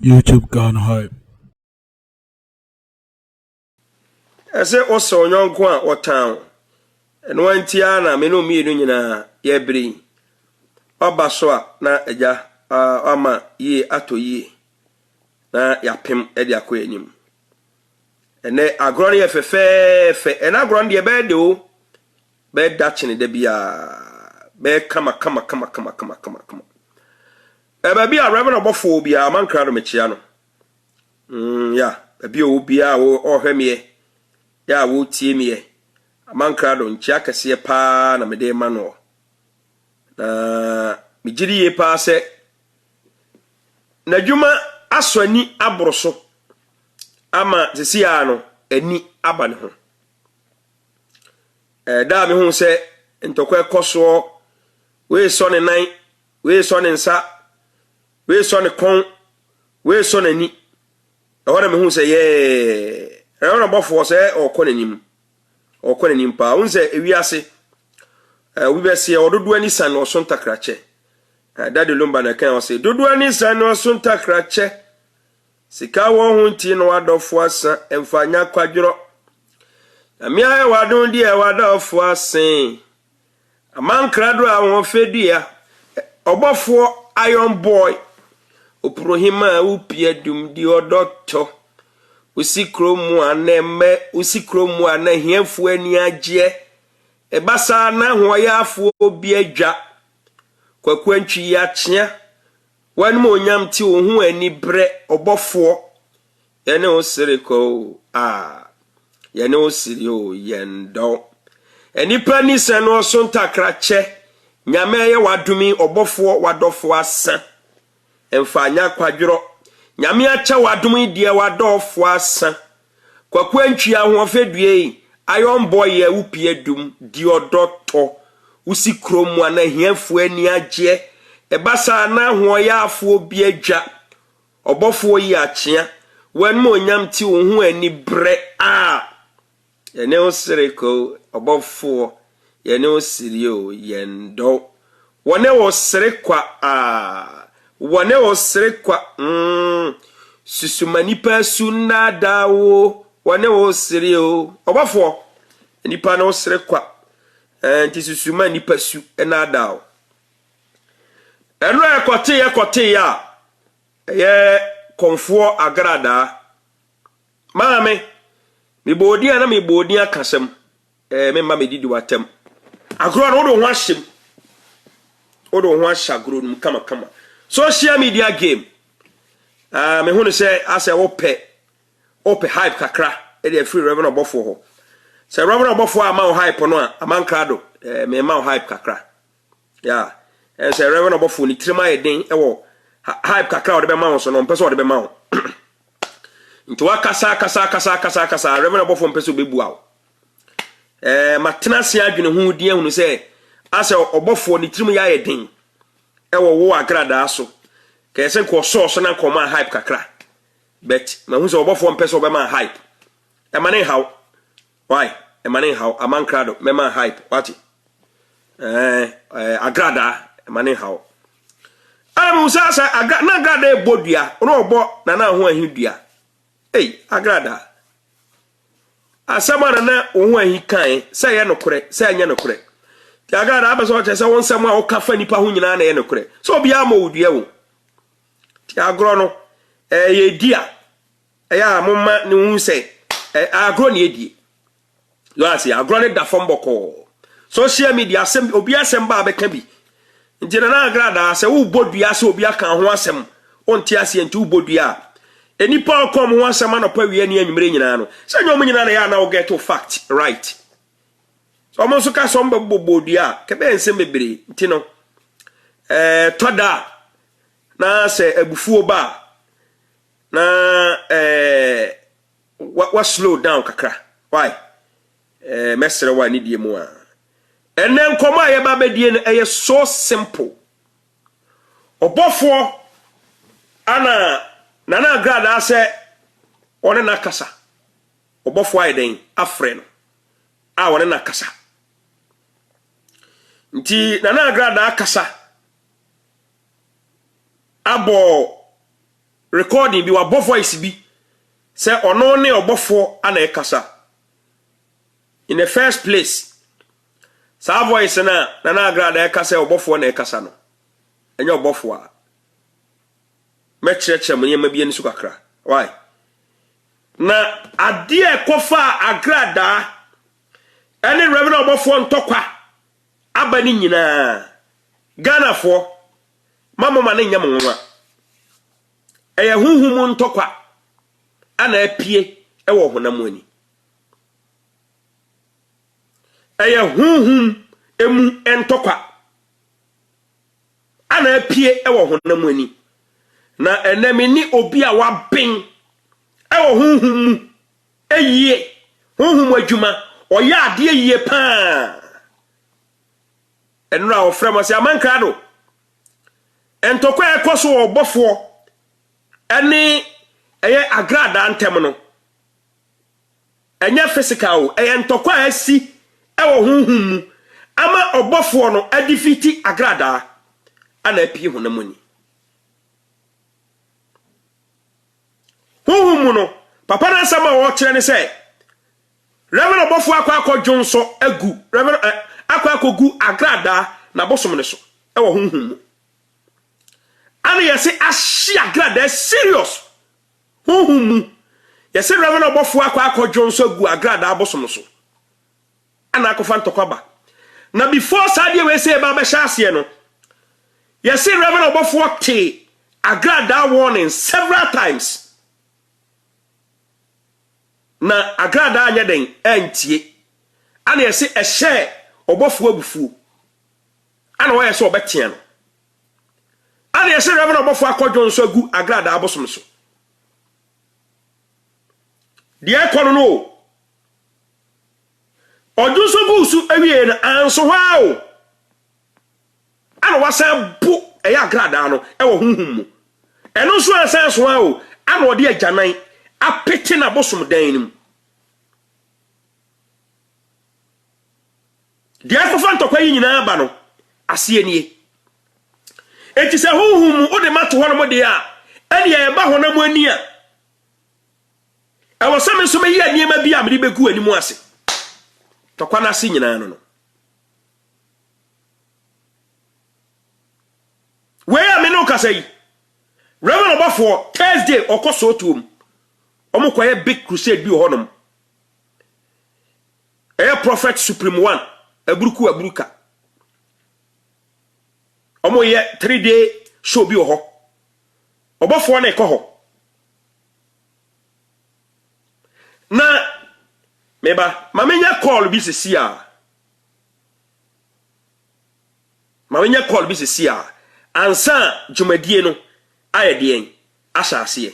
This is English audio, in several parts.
YouTube Ghana Hype. I say also young one or town. And one tiana, me no me nyina ye bri. Obaswa na eja ama ye ato ye. Na ya pem e dia ko enim. Ene agron ye fe en agron de be de o. Be dachine de bia. Be kama. Ebe bia reverend obofo bia man krado me chia no. Ya, ebi o bia o ohwemie. Ya wo tie mie. Man krado nchia kese pa na mede ma no. Na mi giri ye pa se na dwuma aswani aboroso ama sisi ano ani aba ne ho. Da me hu se ntokwa ekoso we so ne nan, we so ne nsa, we so ne kon, we so ne ni. Ahora me hu se ye na bofo se okọ nanim pa unse ewiase we be se ododo ani san no so ntakrache dade lumba na kan o se dodo ani san no so ntakrache sika wo hu nti no adofo asa emfanya kwadworo na mi aye wadon di e wadofo asen amankrado a won fedua obofo iron boy oprohima upie dum di odoto usikromu aneme usikromu anahiafu ani agye ebasa na hoya afo obi adwa kwakwantwi ya kye wanmu onyam ti ohu ani bre obofo yene osiriko yene osiri o yendo enipa ni sano so ntakrache nyame ye wadumi obofo wadofo asa emfanya kwadworo nyame acha wadom die wadofo asa kwakwantwi ahofedue iron boy ya upie dum di odoto usikrom anahiafu ani agye ebasa na hoya afo bi adwa obofo yi akye wanmu onyam ti ohu ani bre yene osiriko obofo yene osirio yendo wone osirikwa susumanipa sunna dawo wane osirio obofo nipa na osirikwa nti susumanipa su na dawo eno ekote ya ye konfo agrada maame mibodi na mibodi akasem memma medidi watem agro na odo ho ashagro num kama social media game me hunu se ase ope hype kakra e dey free revenue obofo ho se revenue obofo ama hype no amankrado me ma hype kakra ya se revenue obofo ni trima eden e wo hype kakra o de be ma so no mpeso o de be ma nti wakasa revenue obofo mpeso bebu awo matena se adwene hu die hunu se ase obofo ni trima ya eden e wo agrada so kese ko so na koma hype kakra bet ma hu se obofo mpeso be ma hype e mane how why e mane how amankrado me ma hype what agrada e mane how musa sa na agrada e bodua ono obo na ho ahidua agrada asama na ohu ahi kan se ye nokore se anya nokore ti agrada abeso che se won sam a o kafa nipa ho nyina na ye nokore so obi ama odua wo ti agro no ye dia ya momma ni hu se agro ne edie lo asi agro ne da fomboko social media asem obi asem ba beka bi nti na agrada se wo bodua se obi aka ho asem onti ase nti wo bodua enipa okom ho asem anopa wie ne anwumre nyina no se nyom nyina na ya na wo get to fact right so mo so ka so mbobodua kebe ensem bebre nti no toda na se abufuo ba na what slow down kakra why mesere wa ni die mu a enen koma ye ba bedie no eye so simple obofo ana nana agrada ase one na kasa obofo aiden afre no one na kasa nti nana agrada akasa abo recording bi wa bo voice bi say ono ne obofo ana ekasa in the first place sa voice na agrada ekasa obofo na ekasa no enye obofo a me chirechire mo yema bi eni su kakra why na ade ekofa agrada ene revenue obofo ntokwa abani nyina Ghana fo mama ne nyam nwa eye huhum ntokwa ana apie ewo honam ani eye huhum emu entokwa ana apie ewo honam ani na enemi ni obi a waben ewo huhum eyie huhum adwuma oya ade eyie pa enra ofrem ase amankrado entokwa ekoso obofo ene eye agrada ntem no enye physical eye ntokwa asi ewo huhum ama obofo no adifiti agrada ana apie honamoni huhum no papa na sama wo kire ne se reverend obofo akwa jonso agu reverend akwa gu agrada na bosom ne so ewo huhum ana yesi ahia agrada serious huhum yesi reverend obofo akwa jonso agu agrada abosom so ana akofa ntokwa ba na before sadie we say ba be hyaase no yesi reverend obofo te agrada warning several times na agrada anya den entie ana yesi ehye obofo abufuo ana wo yesi obetie no ana yesi reverend obofo akwadwo nso agu agrada abosom so die kono no oduso busu awie na anso hao ana wasa bu eya agrada no ewo huhum mu eno so asanso hao ana ode agyanan apete na bosom dan nim dia ko fantokwa yi nyina ba no ase anie enti se huhum o de mato ho no mo de a ene ye ba ho na mo ani a ewo same so me yi aniema bi a me de beku ani mu ase tokwa na ase nyina no we a me no kasai reverend obafo Thursday okoso otum omokoye big crusade bi ho nom prophet supreme one aburuka omo ye 3-day show bi ho obafo na ekoho na meba mamenya call bi sesia ansa jumadie no ayedien asase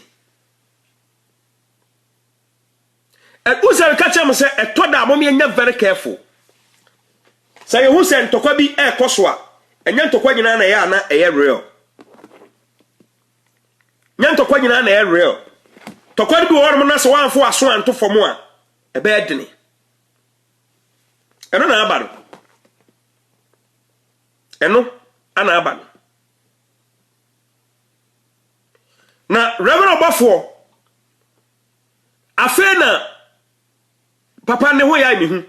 Usa catch say a toda mommy very careful. Say who sent to Kwabi air Koswa, and Yantoquina na air real. Yantoquina air real. Tokwabi ormonas one for a swan to for more. A bad dinny. I don't know about it. Eno, an aban. Now, Reverend Buffo, Afena. Papa ne ho ya mi hu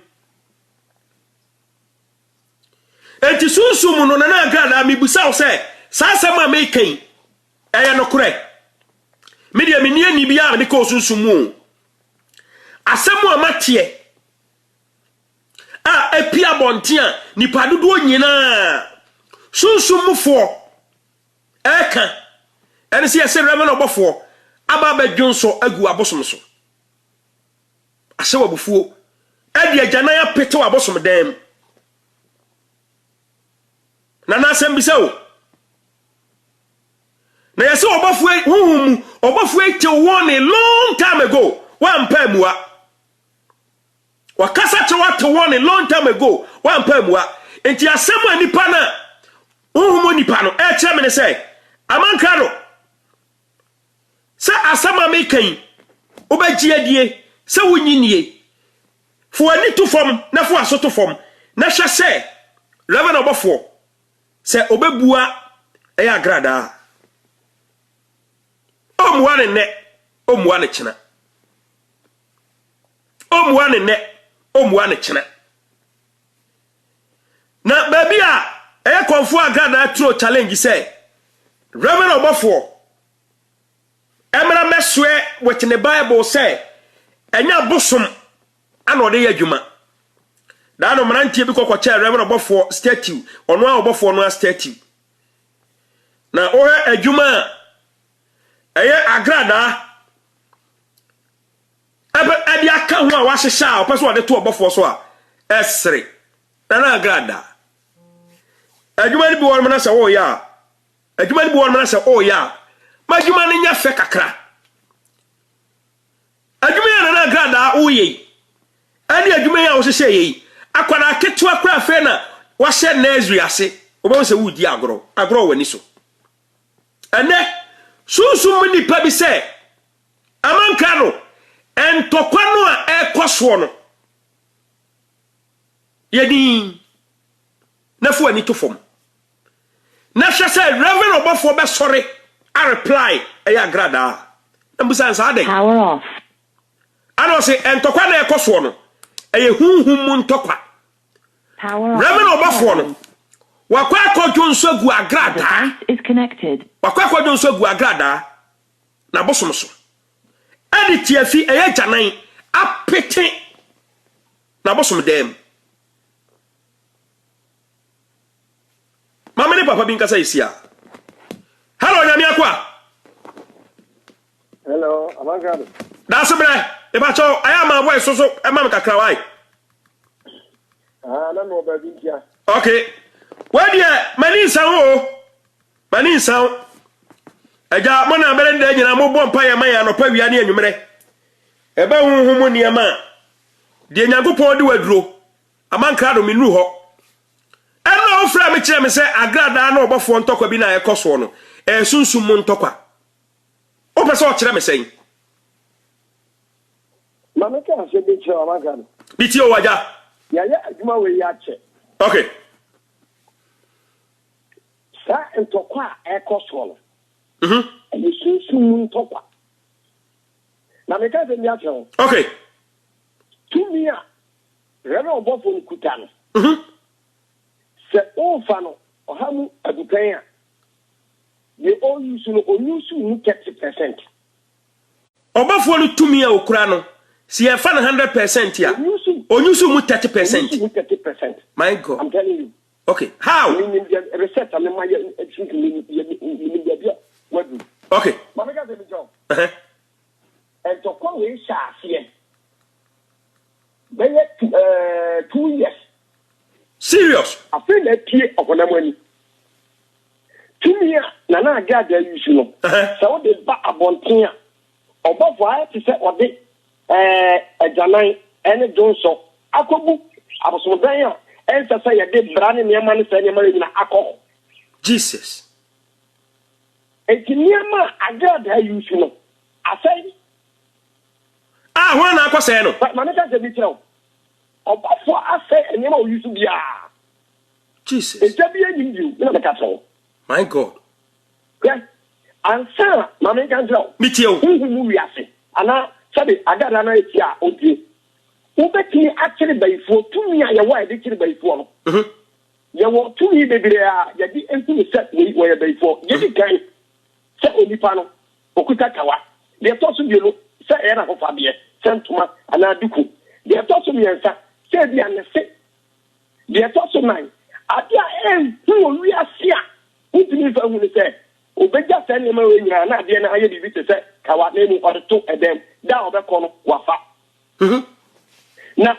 enti sunsumu no na agrada mi busa o se sasema me kan eye no kure me dia me ni ani bia me ko sunsumu asemu amatie a epia bontia nipa dodo nyina sunsumufo eka ene se yese reverend obofo aba ba dwonso agu abosom so asewa bufuo edi agyanan apete wa bosom dem na asem bi se o na yese obafuo huhum obafuo ete won a long time ago wan pamua wakasa che what won a long time ago wan pamua enti asem anipa na huhum nipa no e che me ne se amankaro se asama me kan obagie adie se wonyinie fo ani to fom na fo aso to fom na hwe se reverend obofo se obebua e agrada omwane ne omwane chena omwane ne omwane chena na baby a e konfu agrada tro challenge say Reverend Obofo emra meswe with the Bible say enya bosom ana ode yadwuma da no mrantie bi kokko Reverend Obofo statue ono a Obofo no statue na ohe adwuma eye agrada ebe aka ho a wahehye a opeso ode to Obofo so a esre na agrada adwuma ni bi won na se wo ya adwuma ni bi won na se o ya ma adwuma ni nya fe kakra adwuma ya na agrada o ye ani adwuma ya wo hehye ye akwana ketu akra fe na wa hye na azu ase obo se wudi agro wani so ene sunsun ni pa bi se amanka no entokwa no a ekoso no yedi na fu ani to fom na hwe se Reverend Obofo be sorry a reply eya grada na busan sa den power off ano se entokwa na ekoso no eye hunhum mu ntokwa power off Reverend Obofo no wakwa akojo nso gu agrada is connected wakwa akojo nso gu agrada na bosom so adi tiafi eye janan apete na bosom dem mama ni papa bin kasa isia hello nyame akwa hello amagado da sebre e ba cho aya ma boy so e ma kakra wai na no ba bin kia okay where mani san eja mo na bere nda nyina mo bom pa ya man ya no pa wia ne anwumre e ba hunhum niema de nyankopon de waduro amanka do minu ho eno ofra me kire me se agrada na Obofo ntokwa bi na ekoso no sunsum mu ntokwa o pese o kire me sen mama ka se bi kire amagado biti o waja ya adwuma we ya che okay sa ntokwa ekoso no and sunsum ntokwa na me ka se mi ache ho okay tumia Reverend Obofo nkuta no se o fa no o ha mu adukan a ye o yusu no o yusu mu 30%. Obofo no tumi a okura no si e fa na 100% ya o yusu mu 30%. My God, I'm telling you. Okay, how? Research I mean my okay. Mama got the job. And to come we shall see. 2 years. Serious? I feel that pay of the money. 2 years, Nana gather you know. So the back about here. Above why to say what they a Janai and a Johnson. Akobu, I was so there. And to say a dead brand near man saying in alcohol. Jesus. And Tiama, I gather you know. I say, when I was saying, but Manaka said, Above what I say, and you used to be Jesus. It's just being you, not the castle. My God. Yes. And sir, Mamma can tell. Me too. Who we are saying. And I said, I got an idea. Okay. Who bet me actually by 4 2 years, your wife actually by 4. You want 2 years, baby, you did anything set where by 4. Get it, guy. Set only panel. Okutakawa. They are tossing you, say, Anna of Fabia, Santuma, and Aduku. They are tossing me and say, they are sick. They are tossing mine. At the end, who we are seeing. Who believe I will say, Obeja send him away, and I didn't hire the visit, Kawatname or the 2 of them, down the corner, Wafa. Now,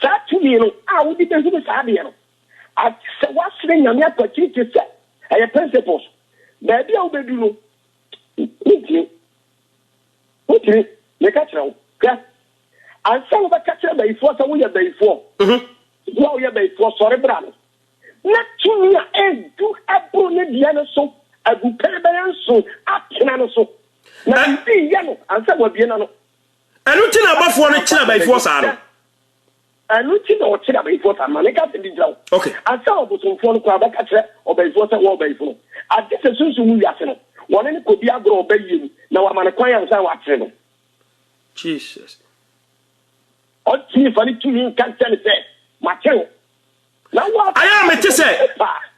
that to me, I would depend on the Sabian. I said, what's the name you have to say? I have principles. Baby, I'll be doing. What you make a show? And some of the catcher by 4, so we are by 4. Well, we are by 4, sorry, brother. Not to me, and do a bonnet piano so, a good paraban so, a piano so. Now, be yellow, and some will be an. I don't think about 4 china by 4 sano. I don't think or china by 4 and I got the detail. Okay. And some of us will follow back at or by 4 or by 4. At this is soon to move your one any could be a grow baby. Now I'm an acquaintance. I watch him. Jesus. Or see funny to me can't tell it. Mateo. Now what? I am a say.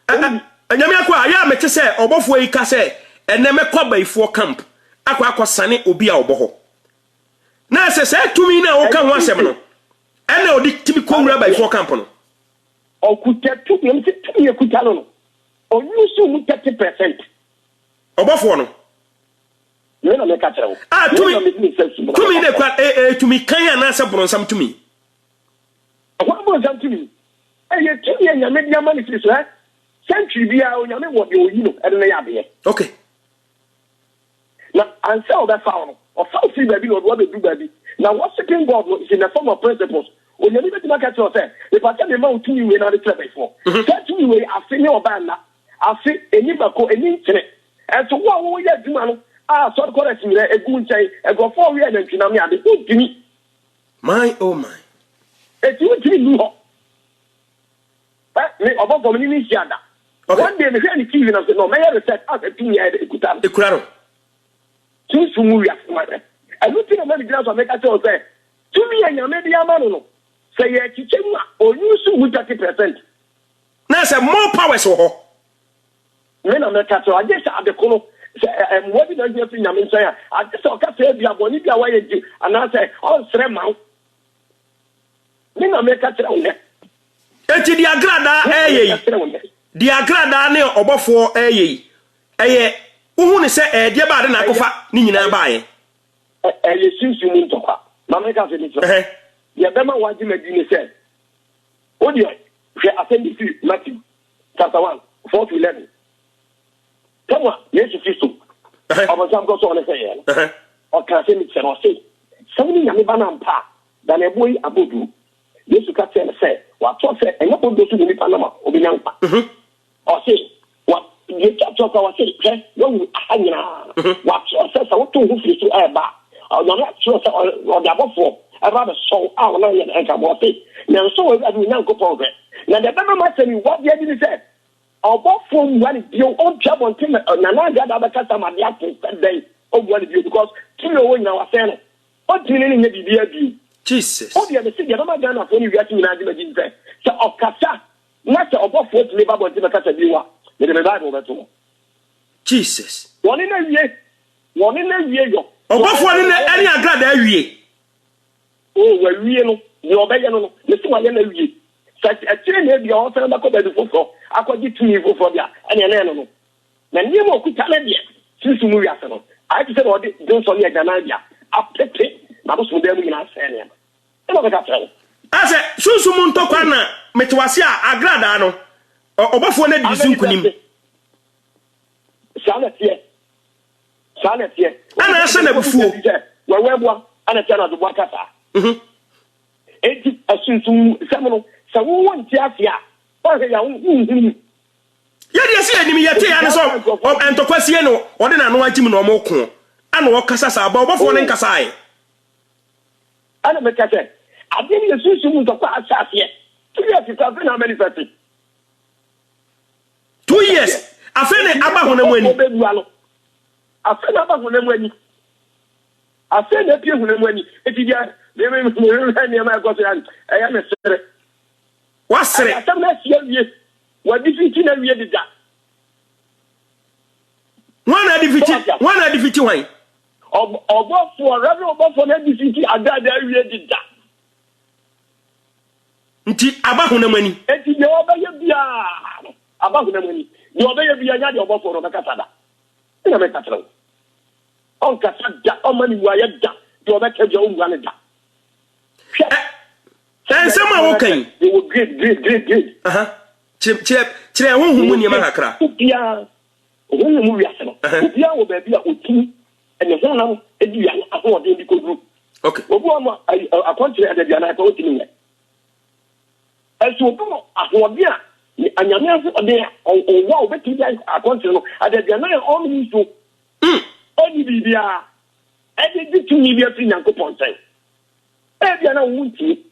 And Yamako, I am a say, or both way casse, and never call by 4 camp. Aqua Sani will be our boho. Now says to me now, come one seminal. And now the typical by 4 company. Or could tell to me a cutalon. Or you soon 30%. Above one. You know, make a tell. To me, can you answer for some to me? What was that to me? And you're 2 years, you made your money, sir. Century be out, you know what you know, and they are here. Okay. Now, and sell that found. Or something baby or what they do, baby. Now, what's the king God is in the form of principles? When you need to make at yourself, if I tell you about 2 years, not a trap before. 2 years, I feel your band. I see any bako, any internet. And so, what will you do, man? Ah, so correct me, a good say, and go 4 years and Kinami, I be to me. My, oh my. It's you to me, about the ministry. One day, the very key of the no, may I said, after 2 years, the Kuraro. Two sumuri afumare. And you think about the glass of make us say, 2 years, you may be a man. Say, yeah, kitchen, or you soon with 30%. Now, say more power so. Men are not at all. I guess at the corner, and what did I get in Yamin say? I just saw Cassia, Bonita, why you, and I say, oh, Sremau. Men are make at all. It's the Agrada, eh? The Agrada, near Obofo, eh? Who say, eh, dear bad and I go fat, Nina by. And you seem to mean to her. Mamma has it. The Abema was in a said, oh, dear, I send it to Matthew, chapter 1, 4 to 11. Come on, yes, you feel so. I was going to go on a say, or can I send it or say, something Yamiban pa than a boy Abudu. Yes, you can say, what I said, and not go to the Panama or Bianca. Or say, what you talk about, say, no, what I said, I want to move to air bar. Or not sure or the above for. I rather saw our lion and come off it. Now, so as we now go progress. Now, the Bama must tell me what the enemy said. About from one you own job on Tim and I got other customer the acting that day of what you because Tino in our center. What do you mean maybe be Jesus? Oh, the other thing, I'm not done when you get in an say. So, of Casa, not about what to live about the Casa Biwa, the Bible that's all. Jesus. One in a year. Above one in any Agrada, eh? Oh, well, you obey, you see what you such a train may be also about the football. I could get to me for that, and an animal. Then you won't tell me since you move yourself. I said, oh, don't only a Ganavia. After it, I was with them in our senior. I said, Susumun Tokana, Metwasia, Agradano, or Obafone Zukunim. Sanet here. And I said, before. Well, and a channel of Wakata. It as soon to seminal. So we want to have ya. Yes, enemy yet, and to question or then I know I Jim no more. And what Casasa about phone and Casai. I don't make a say. I didn't assume to pass us yet. 2 years is something how many 2 years. I feel about when I feel about when I said that you when if you get they may I am a secret. What's it? I don't know what this is in a year did that. One at the 51. Or for a rather above for every city, I got there did that. About the money. And you obey about the money. You obey a yard of for a Casada. In a Metro. On Casada, on money, why you obey your own one. And someone okay. They were good. Chile, I won't win your macra. When you move yourself, you will be a team and the one and you are a whole daily group. Okay. I country at the Diana Coating. As you go, I will be and you're never there or wow, but you guys are continuing at the Diana only to only be there. And they did to me be a thing and coupon say. If you're not wanting,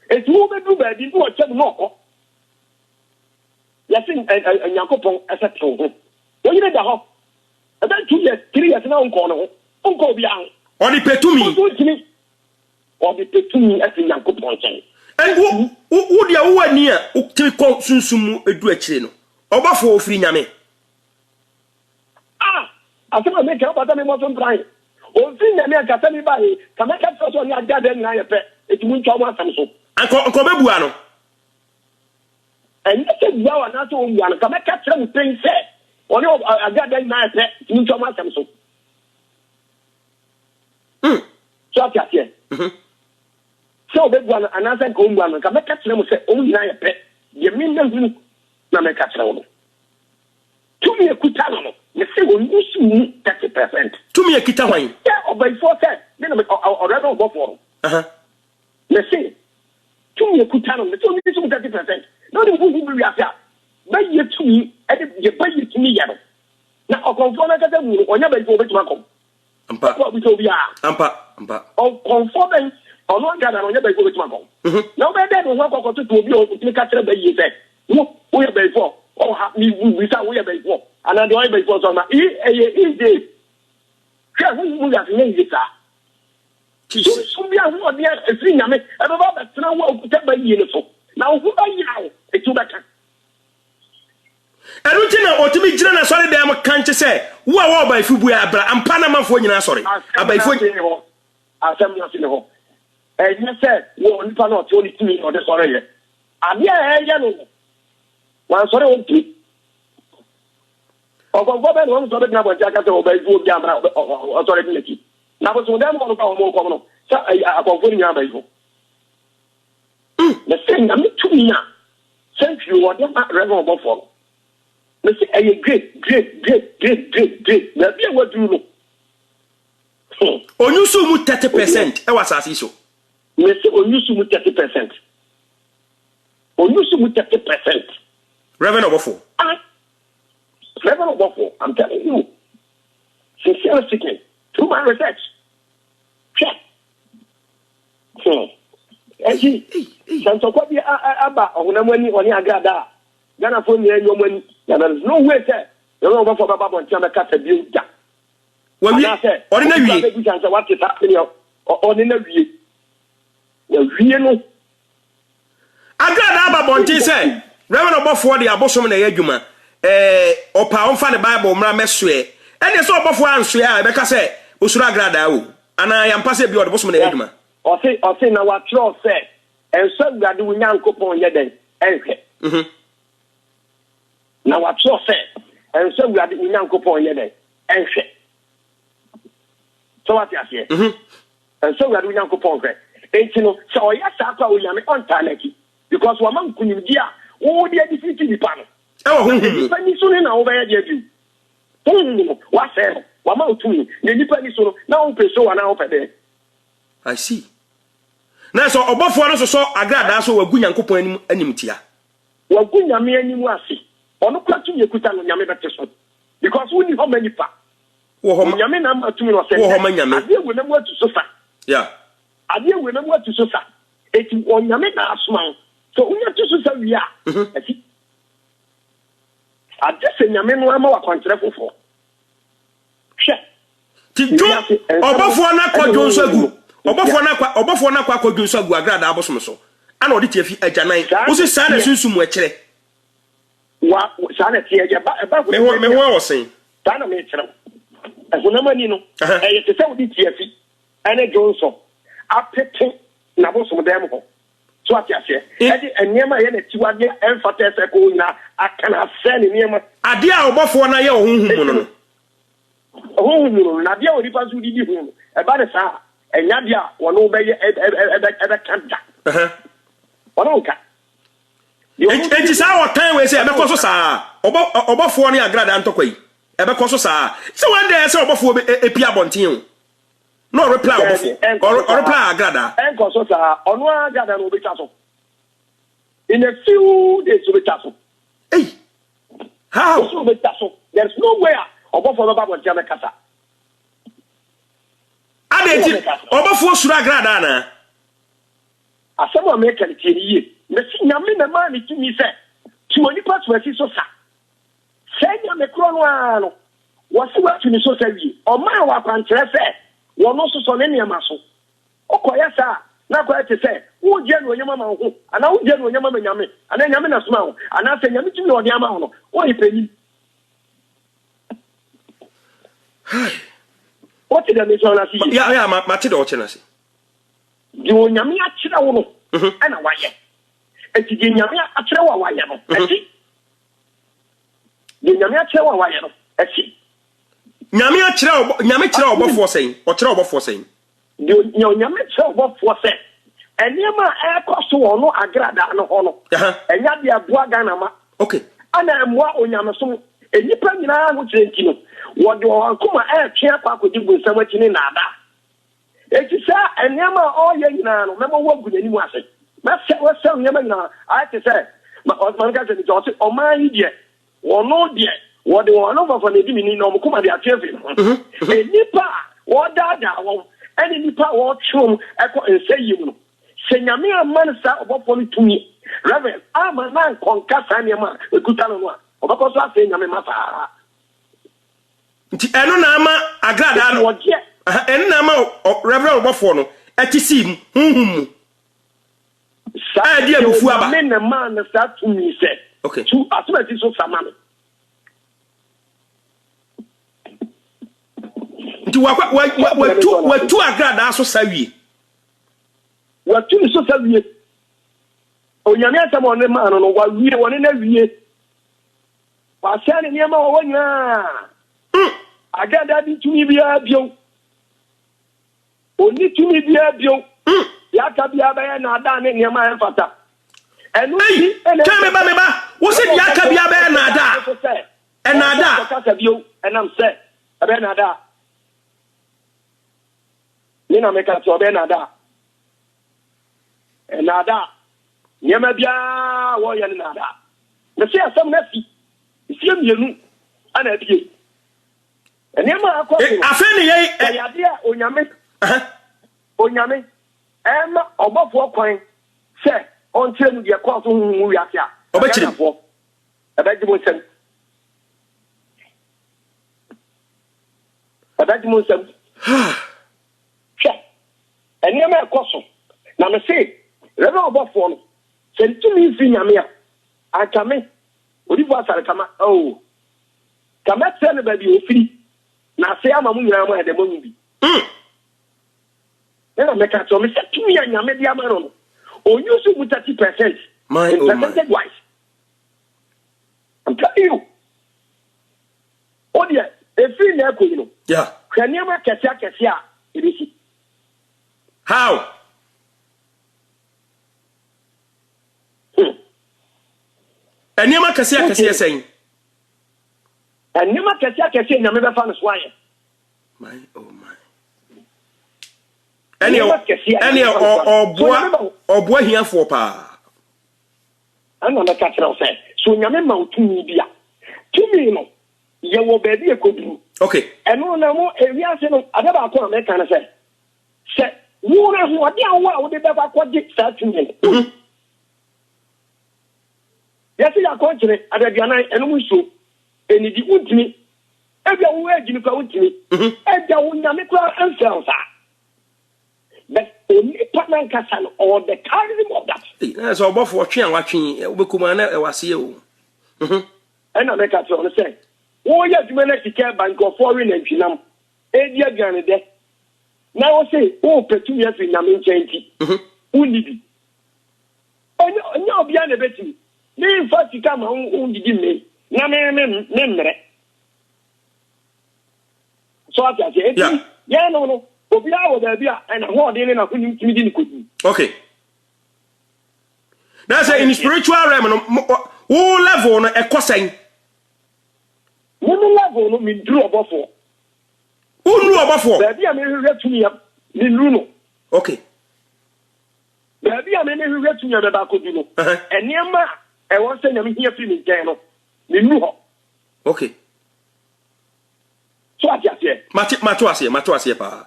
it's more than do bad, you do a check more. Yes, and Yakopon as a tool. When you read the hop, And then 2 years, 3 years now, Uncle Biang. Or the petumi. Or the petumi at the Yanko Ponchang. And who the one near Ukiko Sunsumu Eduachino? Oba for free Yame. I said, I make up at the Mountain Brian. Oh, thing that I can anybody, can I catch on your dad and I pet? It won't come out some so. Uncle Bebuano. And you said, well, and that's all one. Can I catch them things said? Or no, I got that night, it won't come out some so. So I catch it. So big one, and I said, home one, can I catch them say, only I pet? You mean them? Now I catch them. To me, a kutano. You say, when you see 30%. To me, a kitawine. Yeah, or by 4 cents. Then I'm already over for. You see, to me, a kutano, the 30%. Not even who will be after. But you to me, and you pay it to me. Now, I'll conform to them or never go back to my home. What we told you are. Or conforming or not gather on your back over to my home. No better than what I to be able to catch them by you said. No, we are before. Oh, happy without we are before. And I don't before on my easy. Who has made it? So we are not yet a thing. I mean, I don't know that's not what we take by uniform. Now, who are you? It's too better. I don't know what to be general. Sorry, they are can't say. Who are by Fubu Abra and Panama for you? Sorry. I said nothing. And you said, well, you cannot only to me or the sorry. I'm here. One sorry, okay. Or government wants to know what Jack obey food gamma authority. Now, so them all go more common. So I confirm your baby. The same, I'm to me now. Thank you, what you're not relevant for. Let's say, a great. Maybe what you know. On you so much 30%. I was as so. Let's say, on you so much 30%. On you so much 30%. Reverend Obofo. Reverend Obofo, I'm telling you. Sincerely speaking, through my research. Check. And so what the Abba or when you are Gada, Ghana for me and your money, there is no way there. You know what for Baba and Chama Cat abuse that. When I said, ordinary, what is happening ordinary. You know. I got Abba Bonte say. Reverend Obofo the abosom na yadwuma opa on fa the Bible mra mesue ene so Obofo ansue a be ka se osuru agrada o ana yampa se bi obosom na yadwuma o se na wa tro se enso agrada wo nyankopon ye den enhwe na wa tro se enso agrada wo nyankopon ye den enhwe so what you say enso agrada wo nyankopon hwe enti no so o ya sa kwa o yame on taleki because wa man kunimdia oh, they are defeating the panel. Oh, you soon now over here. What's that? What about to me? The Nipani so now open so and open there. I see. Now, so Obofo so agrada so wagu Nyankopon animtia. Wagu nyame animu ase. Ono kwatu yekuta no nyame bete so. Because we need how many pa. Wo ho nyame na ma tumi no se. Wo ho ma nyame. Ade we na mu atu so sa. Yeah. Ade we na mu atu so sa. Eti onyame na asoma. So unya tusu sa wia. Ati. Ade se nyame no ama wa kwantre fofo. Hwe. Ti jo Obofo na kwadwo nso agu. Obofo na kwa kwadwo nso agu agrada abosom so. Ana odi tiafi ajanan. Wo se sa na sunsu mu akire. Wa sa na tie ja ba me ho wo sen. Sa na me kire. Ehunamani no. Eh te se odi tiafi. Ene Johnson. Apete na bosom dem ho. So what you say? Edi enyema ye na tiwade emfata se ko na akana se ne nyema. Ade a Obofo na ye ohunhum no. Ohunhum no na de odi pasu di hu. E ba de sa enya de a wono be ye ebe kanta. Wono ka. Enti sa wo tan we se ebe koso sa. Obofo ne agrada ntokwa yi. Ebe koso sa. Se one day se Obofo epi abonten o. No reply Obofo. Or reply agrada. Enko so sa onu agrada no be chaso. In a few days to be chaso. Hey. How? So be chaso. There's no way Obofo baba won jame kasa. Adeti Obofo suru agrada na. Asemo America tiye. Me si nyame na ma ni timi se. Ti oni pa to asi so sa. Se nyame kro no ano. was what you so say, or my work on Treffer, one also saw any muscle. Okay, sir. Now, quite to say, who general your mamma, and I would general your mamma, and then Yamina smile, and I say, Yamichi or Yamano, or if any. What did I miss on us? Yeah, Matido Chenasi. You Yamia China, and a wire. And to Yamia Achawa wire, and see. Yamia Chawa wire, and see. Yamia Chira for saying, or trouble for saying. You Yamia what for say. And Yama air cost to no agrada no honor. And Yabia Buaganama. Okay. And I'm what on Yamason. And you put me now with you. What do I come air chair park with you with so much in Nada? It is and Yama all young now, remember what good anyone said. Master was some Yaman now. I have to say, my cousin is also on my idiot. Or no, dear. What do I know for the Dimini no Kuma de Achevin? A nipa, what dada, any nipa, what chum, echo and say you. Senyamia mansa about for me to me. Reverend, I'm a man concuss Anyama, a good talent. Because I say Yamasa. Eno na ama agrada no eno na ama reverend obofono etisim hunhum sa dia bufu aba men na man start to me say okay to asubati so samame nti wa tu agrada so sawie wa tu so sawie onyame asamo ne man no wa wie woni na wie wa sia ne niam wa wonya agada di tumi bia bio oni tumi bia bio ya ka bia ba na ada ne niam an fata enu ti tell me ba wo se ya ka bia ba na ada e na ada ka ka bio enam se ba na ada ni na me ka so ba na ada e na ada niam bia wo ya na ada me se asam na fi isi mienu ana bie enema akoso afeni ye yade a onyame ema obofo kwan se ontre mu de kwa so hu wiase a obekiri abaji mo nsem hwe enema akoso na me se rebe obofo no se ntumi fi nyame a akame odibo asare kama kama tsene ba bi ofiri na se ama mu nyina ma de mo bi na me ka to me se tumi ya nyame dia ma no o use 30% my percentage wise I'm telling you odia e free na ko you know yeah kwani ma kesi a ebisi how enema kesi sen enema kesi nyame be fa no so aye my oh my any oboa hiafo pa ana na ka tira say so nyame ma otumi bia tumi no ye wo ba bi ekodu okay eno na mo ewiase no adaba ko na ka na say se wo na ho ade awo a wo de ba ko di sa tumi yesi ya ko jire adabiana eno mu so enidi untimi ebia wo agini kwa untimi ebia wo nyame kwa ansa but only partner kasan or the carrying of that so obofo twe an watwe obekuma na ewase o ena make at on say wo ya dwuma na sika bank of foreign antwinam edi aduane de na wo say wo petu ya fi nyame nchenti unidi onye obia na beti ni fa sika ma undidi me na me mere so ati eti ya no obia wo da bia na ho de na ko nim timi di kodu okay that's in spiritual realm no wo level no ekosen wo level no mi duru obofo da bia me hwehwe tumi ya mi nuru no okay da bia me hwehwe tumi ya be ba kodu no eniema e won se nyame hia fi mi nkan no mi nuru ho okay so ati mato asie pa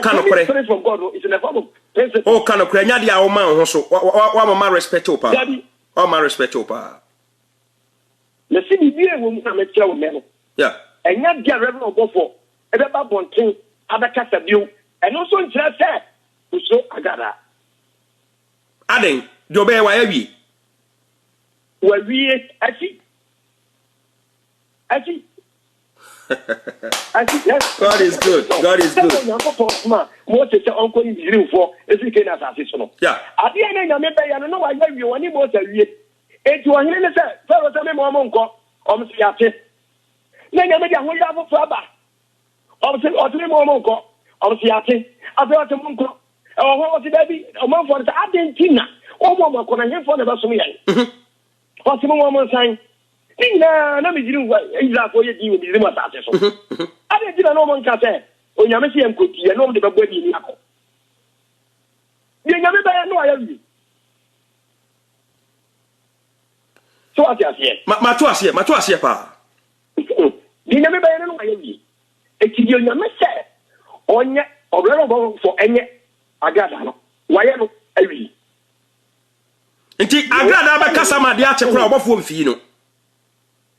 kanokore from God is in the form of principle kanokore nya dia wo man ho so wa mama respect o pa o ma respect o pa le si bi wo mu na me kira wo me no Yeah. And yet, dear Reverend Bofo, about one thing, other Casabio, and also in Chelsea, who so Agada. Adding, do obey why Well, we, I see. Yes. God is good. God is good. Most of the uncle is real for if you can assist. Yeah. At the end, I may I don't know why you want more than you. It was in the fellow, some more monko, almost yate. Then I made a whole lot of flabber. Obviously, or 3 more monko, almost yate. I thought a monko. Oh, what was it, baby? A month for the Argentina. Oh, Mama, can I hear for the Basumi? What's the moment saying? Na me didn't wait. Exactly, you will be the master. I didn't know one can say. When you see him could you know the baby in Yako. You never know I have you. So I just yet. Matuasia, pa. You never know I have you. It's you never said. On yet, or for any. I got why am I? Inti agrada ba kasa ma dia chekura obofo mfi no.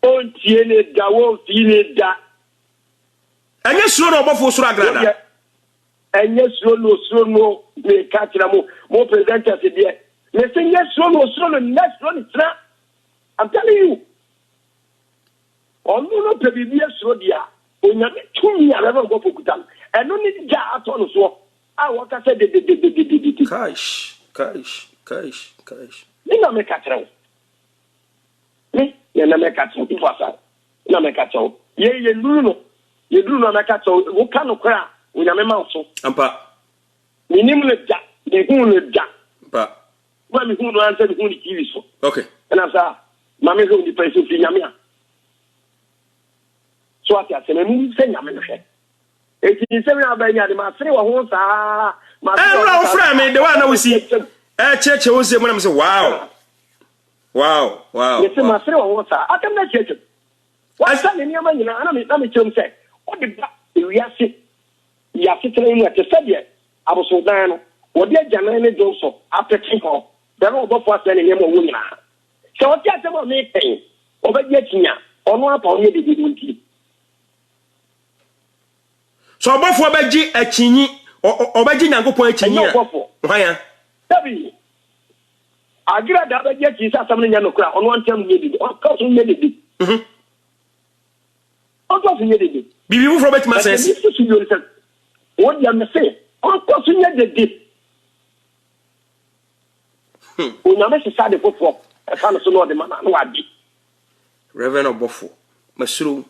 On tiene da won fine da. Enye suro no obofo suro agrada. Enye suro no me ka kira mo presenter se dia. Me se enye suro no next one tra. I'm telling you. Onu no pe bibia suro dia. Onyame tumi ya reverend go fokutam. Eno ni ja ato no so. I want to say the Cash. You know, make a throw. You know, make a throw. It was a no make a throw. You do not make a throw. Who can cry when I'm a mouse? Ampa. We name the jack, the who live jack. But when who answer the only TV so. Okay. And I saw Mamma who the person in Yamia. So I said, I'm saying, I'm in the head. It is every other year, my three or once. No, friend, the one I will see. Church was when I'm saying, wow. Yes, my three or once. I can not church. What's that in your money? Let me tell you, say, what the we are sitting at the subject. I was so down. What did Janine do so after Tinko? There are both was any more women. So what just about me paying over yet, or no upon you, the so obofo obeji achinyi obeji nyankopon achinyi why Tabi agira da ba je ti sa samne nya no kra ono antem nyedi o ka so nyedi o ka so nyedi bibi mu from betima sense what you am say o ka so nyedi o nya me sa de fofo e fa no so no de ma na wadi Reverend Obofo masuru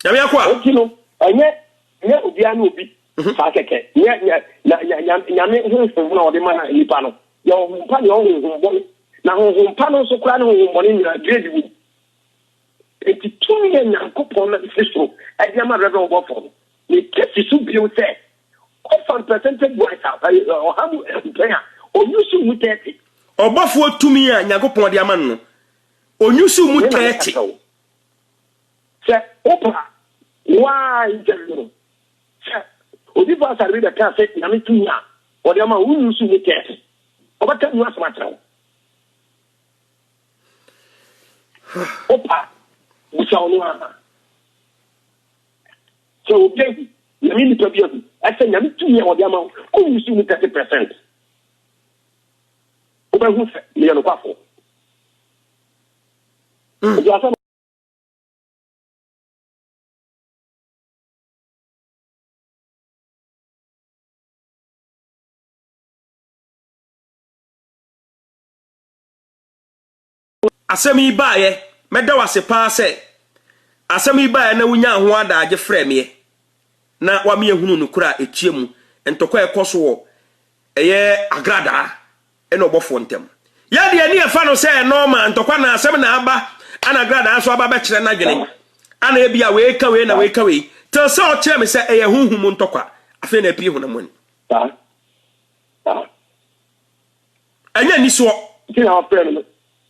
Yami akwa okino enye obi anu obi fa keke nyame hu na ode mana nipa no yo mpa ne hu bo na hu mpa no so kra ne hu bo ni grade wu eti tun ye nyankopon na fiso e dia ma Reverend Obofo ni kesi su bi o se o fan percentage voice o hamu employer o yusu mu 30 Obofo tumi a nyankopon de ama no o yusu mu 30 se opa why interview se odi fa sarbi da ka se na mitunya o de ma unu su ni tete o ba ta nu asma trawo opa usa onu ana so obi na mi ni tobia ku ase na mitunya o de ma unu su ni 30% o ba hu se ni no kwafo asemi baaye meda wase pa se asemi baaye na wunya ho ada age freme na wa me ehunu nukura echiemu entokwa ekoso wo eye agrada eno Obofo ntem ya de ani efa no se normal ntokwa na asem na aba ana agrada aso aba ba kire na dwene ana ebia we ka we na we ka we till se o kire me se eye hunhum ntokwa afi na pie hu na moni anya ni so kina o frame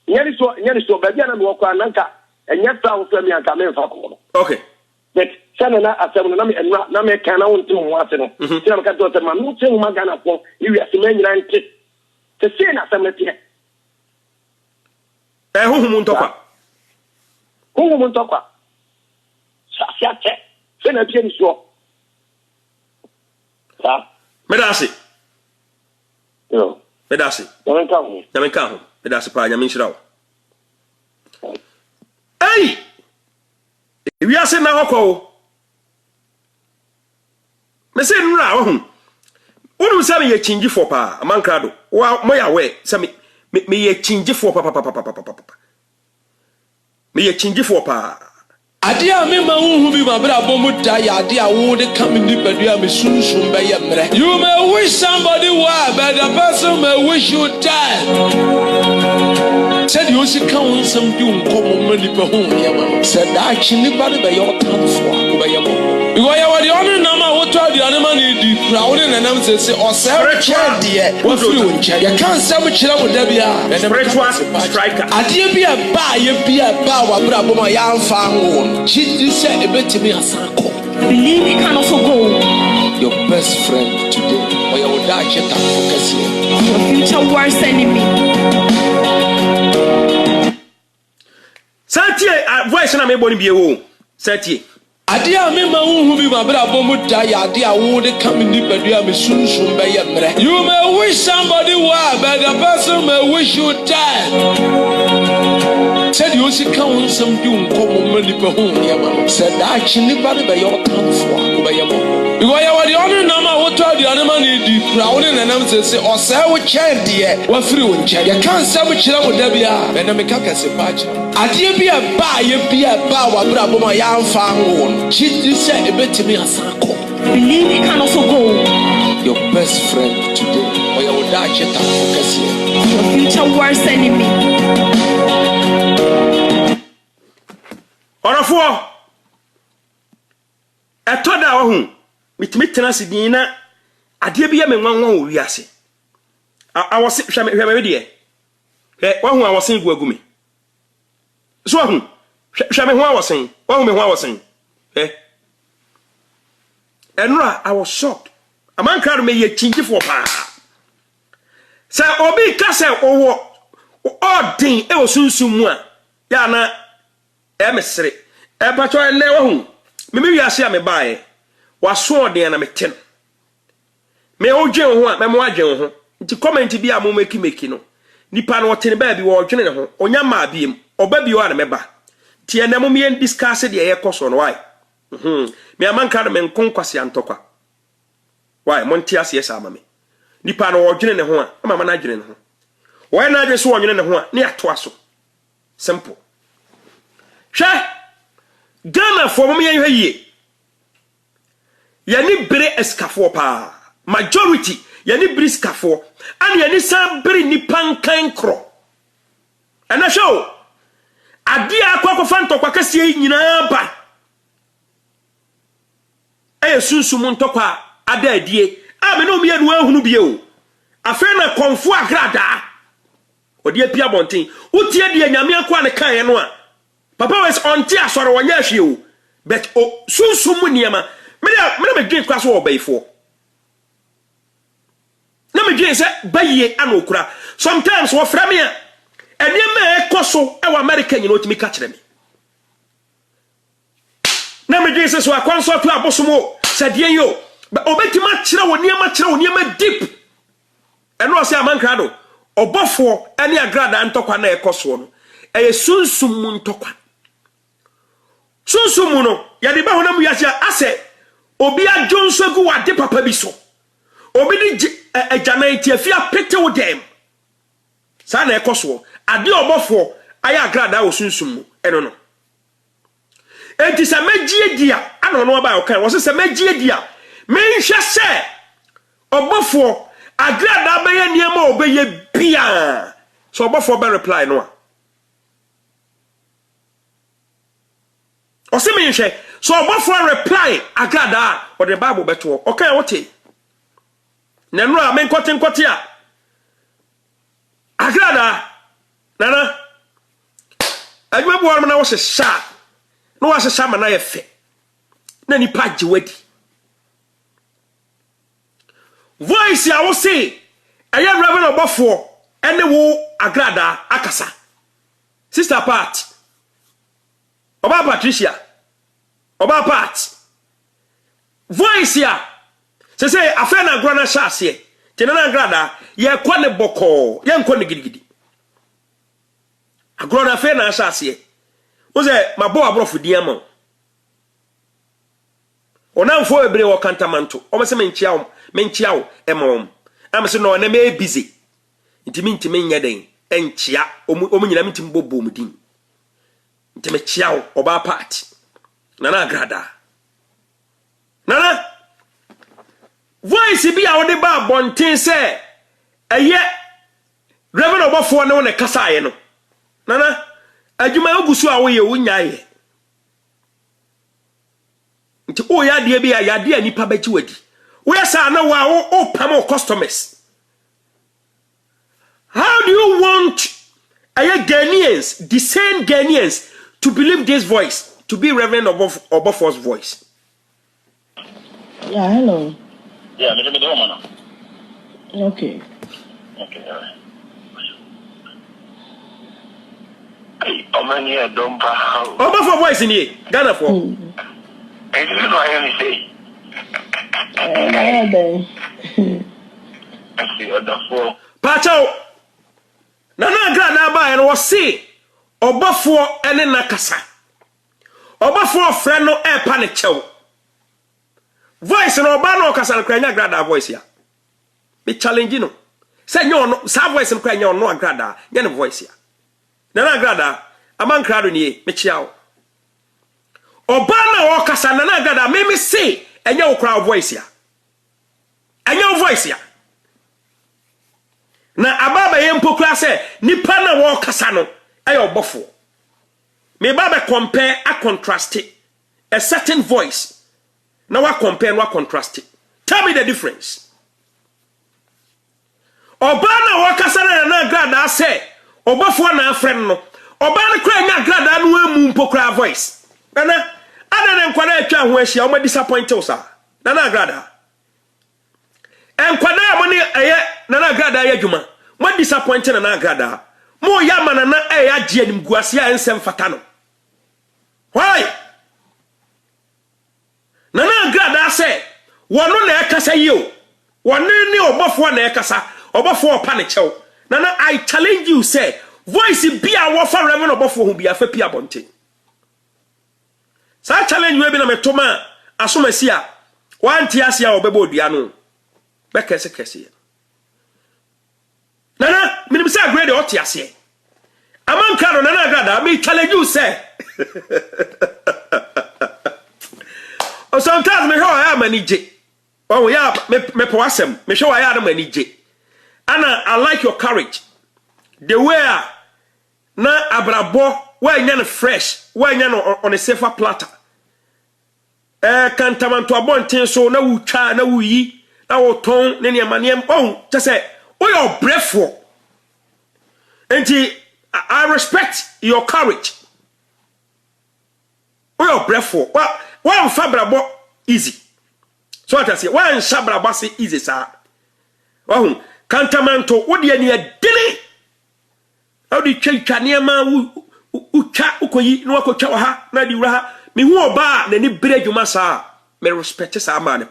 nyeri so ba bia na me kwa nanka enya ta o frame anka me fa ko okay but sana na asem na me kana wonte ho ase no sina me ka to te ma no te ho magana ko iwi asem nyina nte te se na asem na tie hunhum ntokwa Who won't talk? Send a piano show. Medasi. No. Medasi. Don't come. Yamika. Medasi pa Yaminshiraw. Hey! We are saying now, Mese nra ohun wonu se me ye chingi for pa amankrado wa moya we se me ye chingi for pa me ye chingi for pa ade a me ma hu bi ma bra bomu da ya ade a wo de kam ni badu a me sunsun be ye mre. You may wish somebody well, but the person may wish you dead. Said you see come some bi unkomo mani pe hu ye ma said that chini ba de be your time for go be ye mo because you were the only number what told the animal need the crowd and them say or spiritual dear what free you can't say much with Debia spiritual striker adie bi a ba wa bra bo ma ya mfa ho chi say e betimi asanko Believe it can also go. Your best friend today or your dad check out focus here Your future worst enemy. Satie voice na me boni bi e wo satie ade a me ma hu bi ma bra bomu da ya ade a wo de kam ni badu a me sunsun be ye mre. You may wish somebody well, but the person may wish you dead. Said you see come some bi unkomo mani pe hu ye ma said that chini ba de be your time for go be ye mo because you were the only number what told the animal need the crowd and them say or say we change there what free we change you can't say we chira with Debia and me ka kase patch ade bi a ba wa bra bo ma ya mfa ho chi say e betimi asanko Believe it can also go. your best friend today or your dad check out focus here Your future worst enemy. Orofo etoda wo hu mitimi tena sidin na ade bi ya me nwanwa wo wiase awose hweme de wo hu awose gu agumi so hu hweme hu awose wo hu me hu awose enura I was shocked amankra me ye chingi for pa say obi ka say owo odin e osunsun mu a ya na emesere epacho ene wo hu me wiase a me baaye waso odin na me ten me odwen ho a me mo adwen ho nti comment bi a mo meki no nipa no ten ba bi wo odwen ne ho onya ma biem oba bi o na me ba tie na mo me discuss de ye koso no why me amanka de me nkonkwase antokwa why monti ase yesa ama me nipa no odwen ne ho a ama na adwen ne ho wo na adwen so odwen ne ho a ne ato aso simple hwe Ghana for me ye yani bere escafo pa majority yani bere escafo and yani san bere ni pankan kro ana show ade akwa fanto kwa kase nyina ba sunsu mun tokwa ada adie a me no me anu ahunu bie o afa na konfo agrada odi apia bonten utie de nyame akwa ne kan ye no a papa was on tia soro wonya hwe o but o sunsu mu niema me dwen kwa so obaifo na me dwen se baye anokura sometimes wo fra me a enema ekoso e wa America nyina otimi ka kire me na me dwen se so akwanso to abosomo sadien yo obetima kire wo niema deep eno se amankra do obofo ene agrada ntokwa na ekoso no eye sunsu mu ntokwa sunsu mu no ya de ba honam ya ase obi ajonso gu wade papa bi so obi di ejanan ti afia petewo dem sa na ekoso ade obofo aya agrada wo sunsu mu eno no enti se magie dia ano no ba o kan wo se magie dia menhwe se obofo agrada be ye niam obeye bia so obofo be reply no a o se menhwe so obofo reply agrada o the Bible beto o kan wote na no a men kote a agrada nana adwa bo na wo se sha no was sama na ye fe na ni page wadi voice ya wo say aya reverend obofo ene wo agrada akasa sister part Oba Patricia. Oba Pat. Voice ya. Se say afa na agro na hyase. Tenana agrada ye kwa ne boko, ye nkwa ne gidigidi. Agro na afa na hyase. Wo say mabo abrofo di ama. Onamfo ebre wo kantamanto. O mese menchia wo emom. Am se no na me busy. Ntimi nya den enchia omu nyina mtim bobo mudin. Ntime chia wo oba part. Nana agrada. Nana voice bi a wo de ba bonten se eye Reverend Obafo ne wo ne kasa aye no. Nana adwuma ogusu a wo ye wo nyaye. Nti o ya de bi a ya de anipa baji wadi. Wo ya sa na wa o pam customers. How do you want Ghanaians, the same Ghanaians, to believe this voice, to be Reverend Obafo's voice? Yeah, hello. Yeah, me do man. Okay. Okay, all right. Hey, Omani don't pa. Obafo voice in here, Ghana for. Hey, you know I only say. I see other four. Pacho. Nana agrada ba en wo se Obafo ene nakasa. Obafo frɛ no e pa ne kyɛw. Voice no oba no kasa no kranya agrada voice ya. Me challenge no. Say nyo no sa voice no kranya no agrada, nya ne voice ya. Nana agrada aman krado ni me kyɛw. Oba na wo kasa nana agrada me se enya wo kra voice ya. Enya wo voice ya. Na ababa ye mpokura se nipa na wo kasa no ayo Obafo. Me baba compare a contrast a certain voice. Now I compare and I contrast it. Tell me the difference. Obana wo kasa na grada say Obafo na friend no. Obana kra nya grada no emu mpokura voice. Nana ana nkwada atwa ho ahia o ma disappoint you sa. Nana grada. Enkwada mo ni eye Nana grada ya dwuma. Mo disappoint Nana grada. Mo ya manana ya gie nim guase a ensem fata no. Why? Nana grada say wono na ekasa yi o. Wono ni Obafo na ekasa. Obafo opa ne chew. Nana I challenge you say voice bi a wo fa Reverend Obafo hu bi afa pi abonte. Sa challenge we bi na metoma asomasi a wanti ase a obebo odua no. Be kese. Nana, minimum say grade or tiase. Among Kano Nana Gada, me challenge you say. Or sometimes me show I am an EJ. Oh, we are me poasem, me show I am an EJ. Anna, I like your courage. The way na abrabo, why none fresh, why none on a safer platter. Cantamanto abontin so na ucha na uyi, na o ton, nany a maniam, oh, just say. Oh, you're brave. And I respect your courage. Oh, you're brave. Well, one fabrabo easy. So what I say, one shabrabasi easy, sir. Oh, cantamanto, what do you need? Dilly? How do you change Kanyama? Ucha, Ukoyi, no Kochaha, Nadira, me who are the new bread you must have. May respect us, our man.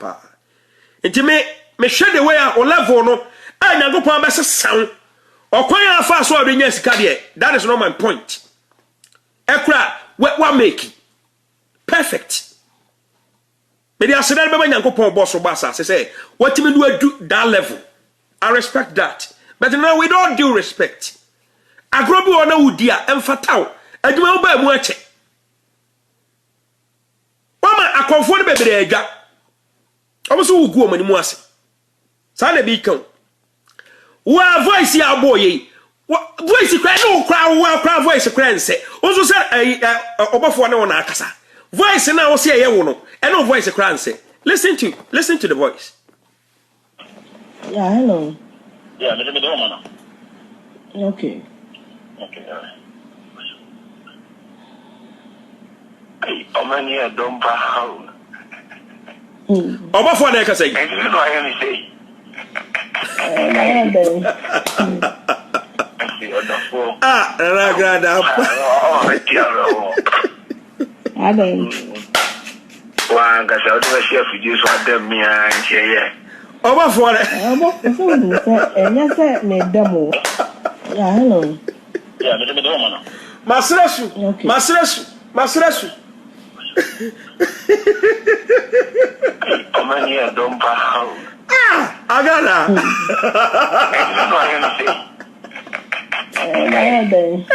And to me share the way or level no. I na go pon be sound okwan afa so ade nya sika de. That is not my point. Ekra what make perfect. Me dey asedare be nya go pon boss so basa say what me do adu that level. I respect that. But now we don't do respect. Agrobi wona wudi a emfataw aduma wo ba mu ache. Wama akonfo ne bebre adwa. Oboso wugu o mani mu ase. Sa na bi kan. Wa voice ya boy voice cry no cry voice cry nse ozo say Obafo na wona akasa voice na wo say ye wo no e no voice cry nse listen to the voice. Yeah, hello. Yeah, me do man. Okay. Okay, all right. Hey, Omani don't pa. Obafo na akasa yi. Hey, you know I only say. Ah, Nana Grada. I don't. One got out of a chef, you just want them me and share. Over for it. I'm off for something, and yes, I made demo. Yeah, hello. Yeah, let me do one. Masresu. Okay. Masresu. How many are done by how? I got that. I don't.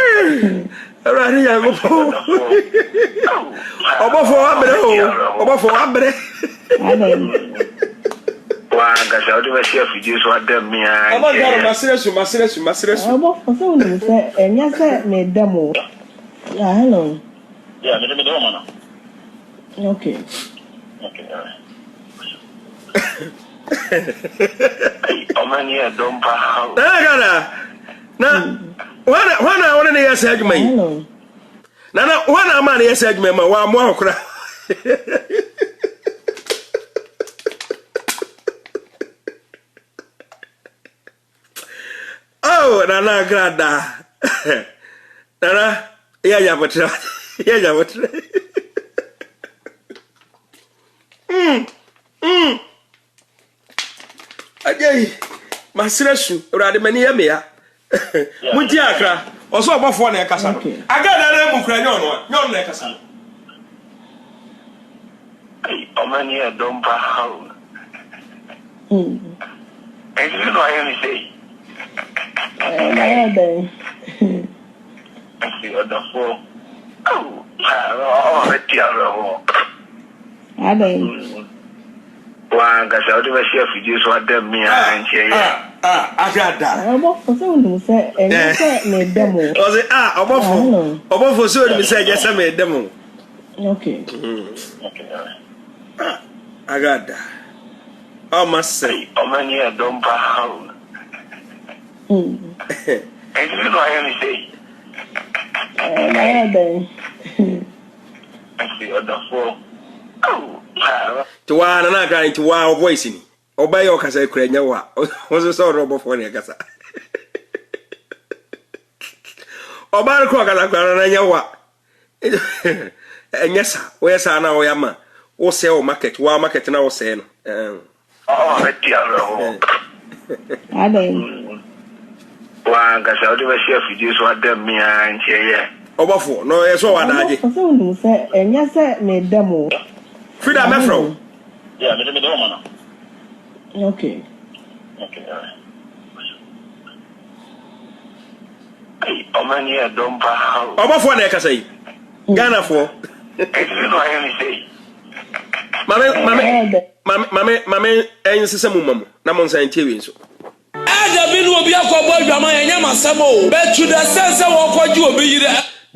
Alright, I go for. Over for Abre. I don't. One got out of a chef, you just want them me I'm not and Masresu. I'm off for something, and yes, I made demo. Yeah, hello. yeah, let me do one. Okay. Okay, all right. How many are done by how? Now, when I want to yes, I may. Hello. Now, when I'm on yes, I may, one more cry. Oh, Nana Grada. Nana, yeah, but yeah, but. Ajay, Masresu, rather many emia. Muntiakra, also about one Casano. I got a name of Crayon, no Necasano. How many are done by how? And you know, I only say, I don't. I see other four. Oh, I don't. One got out of a chef, you just want them me and share. I got that. I'm off for something, and yes, I made demo. Was it about for sure to say, yes, I made demo. Okay. Okay, all right. I got that. I must say, how many are done by how? And you know, I only say, I don't. I see other four. Oh, to one and I got into wild voicing. Obey your Casa Crania was a sort of before Negasa. Obey Crock and I got and yes, where's our now Yama? Or sell market, while market now saying, oh, I don't. one got out of a chef, you just want them me and share. Over for no, yes, what I did. For something, and yes, I made demo. Frida Mefro. Yeah, let me do one. Okay. Okay, all right. How many are done by how? Over for Necasay. Ghana for. And you know, I only say, Mammy, and Sissamu, Namon Saint so.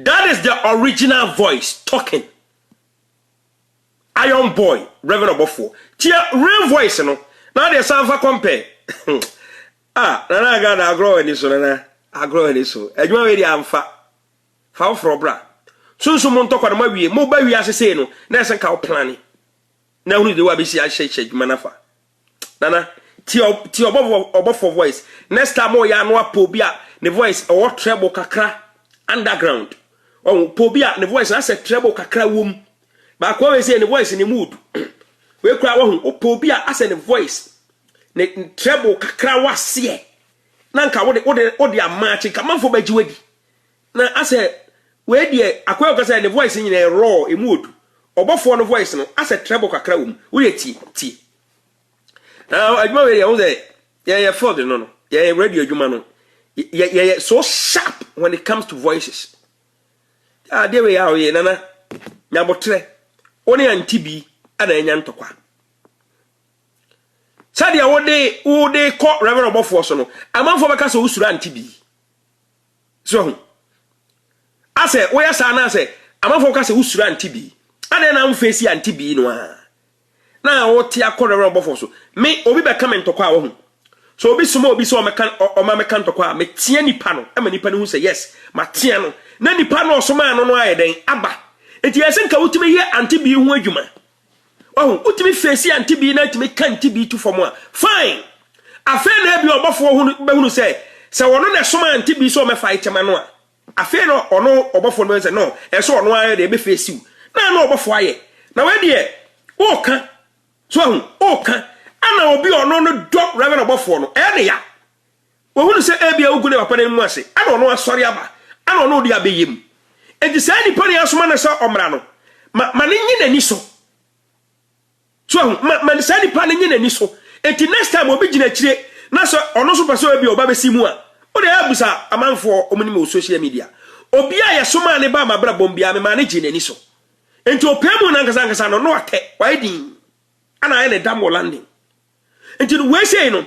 That is the original voice talking. Iron Boy, Reverend Obofo. Tia real voice no. Now they sound for compare. Nana got a grow in this one. I grow in this one. And you already am fat. How for bra. Soon someone talk on my way. Mobile we as say no. There's a cow planning. Now who the wabisi I shake manafa. Nana. Tia Obofo voice. Next time more ya no pobia. The voice or treble kakra underground. Oh pobia the voice I said treble kakra womb. But always say the voice in the mood. We cry one opobia as in the voice. Ne treble kakra was here. Nanka what the marching come on for bejuedi. Now I said, where dear Aqua say the voice in a raw a mood. Or before the voice no as a treble kakra we tea. Now I know where you say, yeah, for the no. Yeah, radio jumano. Yeah, so sharp when it comes to voices. There we are, yeah, Nana. Nabotre. Only antibi and a yantokwa. Sadia one day caught Reverend Obofo no. A man for Bacasa Usura antibi. So I say, where Sana say, a man for Casa Usura antibi. And then I'm facing antibi no. Now what tia call Reverend Obofo. Me obi be come to kwa. So obi sumo obi so o ma mekan to kwa. Me tie nipa no. E ma nipa no say yes. Ma tie no. Na nipa no so ma no no aye den aba. Eti yesen ka utimi ye antibi hu adwuma. Oh, utimi face antibi na utimi kan antibi tu for mo. Fine. Afa na bi Obofo hu be hu say wono na so ma antibi so me fight ma no a. Afa no ono Obofo no say no, e so ono aye de be face you. na no obofo aye na we de o ka so hu o ka ana obi ono no do reverend obofo no e ne ya wo hu se ebia ogu ne papa ne mu ase ana ono asori aba ana ono de abeyem enti sa ni pani asoma na so omra no ma ne nyi nani so so hu ma sa ni pani nyi nani so enti next time obi gina kire na so ono so pese obi oba besi mu a o de abusa amanfo omuni me social media obi a yesoma ne ba ma bra bombia me ma ne gina nani so enti opemu na nkasa no ate why din ana aye ne dam landing enti we say no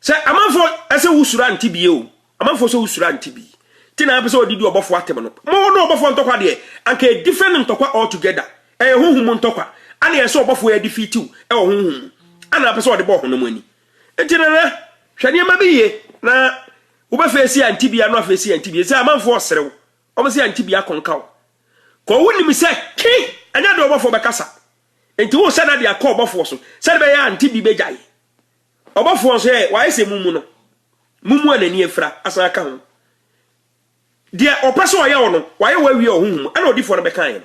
se amanfo ese wusura ntibie o amanfo so wusura ntibie tina pese odidi obofo atem no mo no obofo ntokwa de anka different ntokwa all together huhum ntokwa ana ese obofo ya defeat u huhum ana pese odi bo hono mani enti na hwani ma biye na wo be face antibia no face antibia se amanfo osrew o se antibia konkaw ko woni mi se ki anya de obofo be kasa enti wo se na de akọ obofo so se be ya antibia be jai obofo so e wa ese mumu no mumu anani efra asa ka ho de opeso oye ono wa ye wawie ohunhum ana odifo no be kan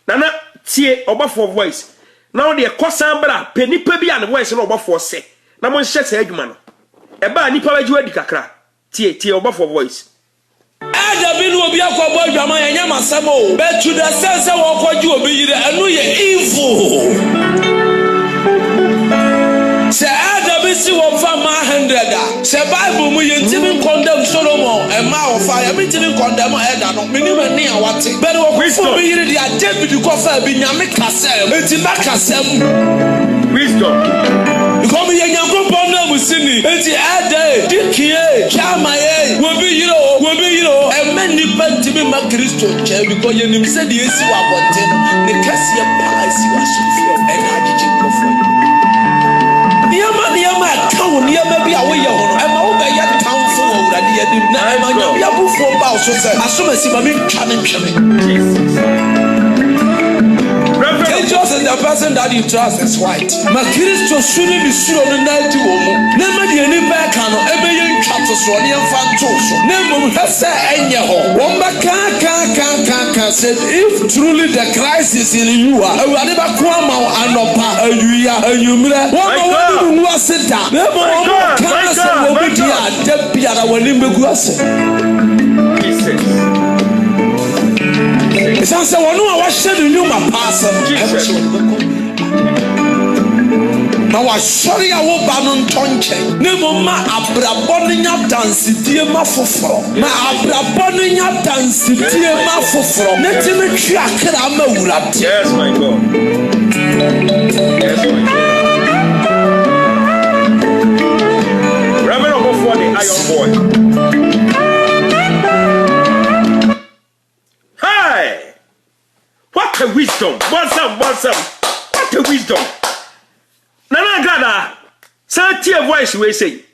nana tie obofo voice na o de kosan bra penipa bi an voice na obofo se na mo nhye se adwuma no e ba nipa baji wadi kakra tie obofo voice ada bi no obi akọbọ adwama yenya masemo but to the sense wo kwaji obi yire anu ye evil se ada bi si wo fa ma 100 se bible mu yentimi condemn Solomon e ma wo fa ya mitimi condemn eda no minima ni awate but wo kwa obi yire dia David ko fa bi nyame kasem enti ba kasem wisdom because yenyankopon na musini enti ada dikie chamaye wo bi yiro e mani pantimi ma Kristo che because yenim se de esi wa bonte no ne kase pa esi wa sofio e na agije kofo Niyama account niyama bi awo ye hono e ma wo be ya town fo wo urade ya dim na e ma nya bi abufo ba so se asoma si ma me twa ne ntweme Jesus is the person that you trust is white. Ma Kristo suni bi suro no na di wo mu na ma de ani ba ka no e be ye ntwa to so ne mfa nto so na mo hwese enye ho wo ba ka said if truly the Christ is in you awade ba ko ama anopa ayuya ayumre wo ma wo nu aseda na mo ka se wo bi dia da biara wani megu ase Sanse wonu a wahye nu ma pass na wa sori a wo ba no ntonche ne mo ma abrabọ no nya dansidie ma foforo ma abrabọ no nya dansidie ma foforo ne timi twi akra ma wurate yes my god Reverend Obofo the iron boy what a wisdom what's up what a wisdom Nana gada say tie voice we say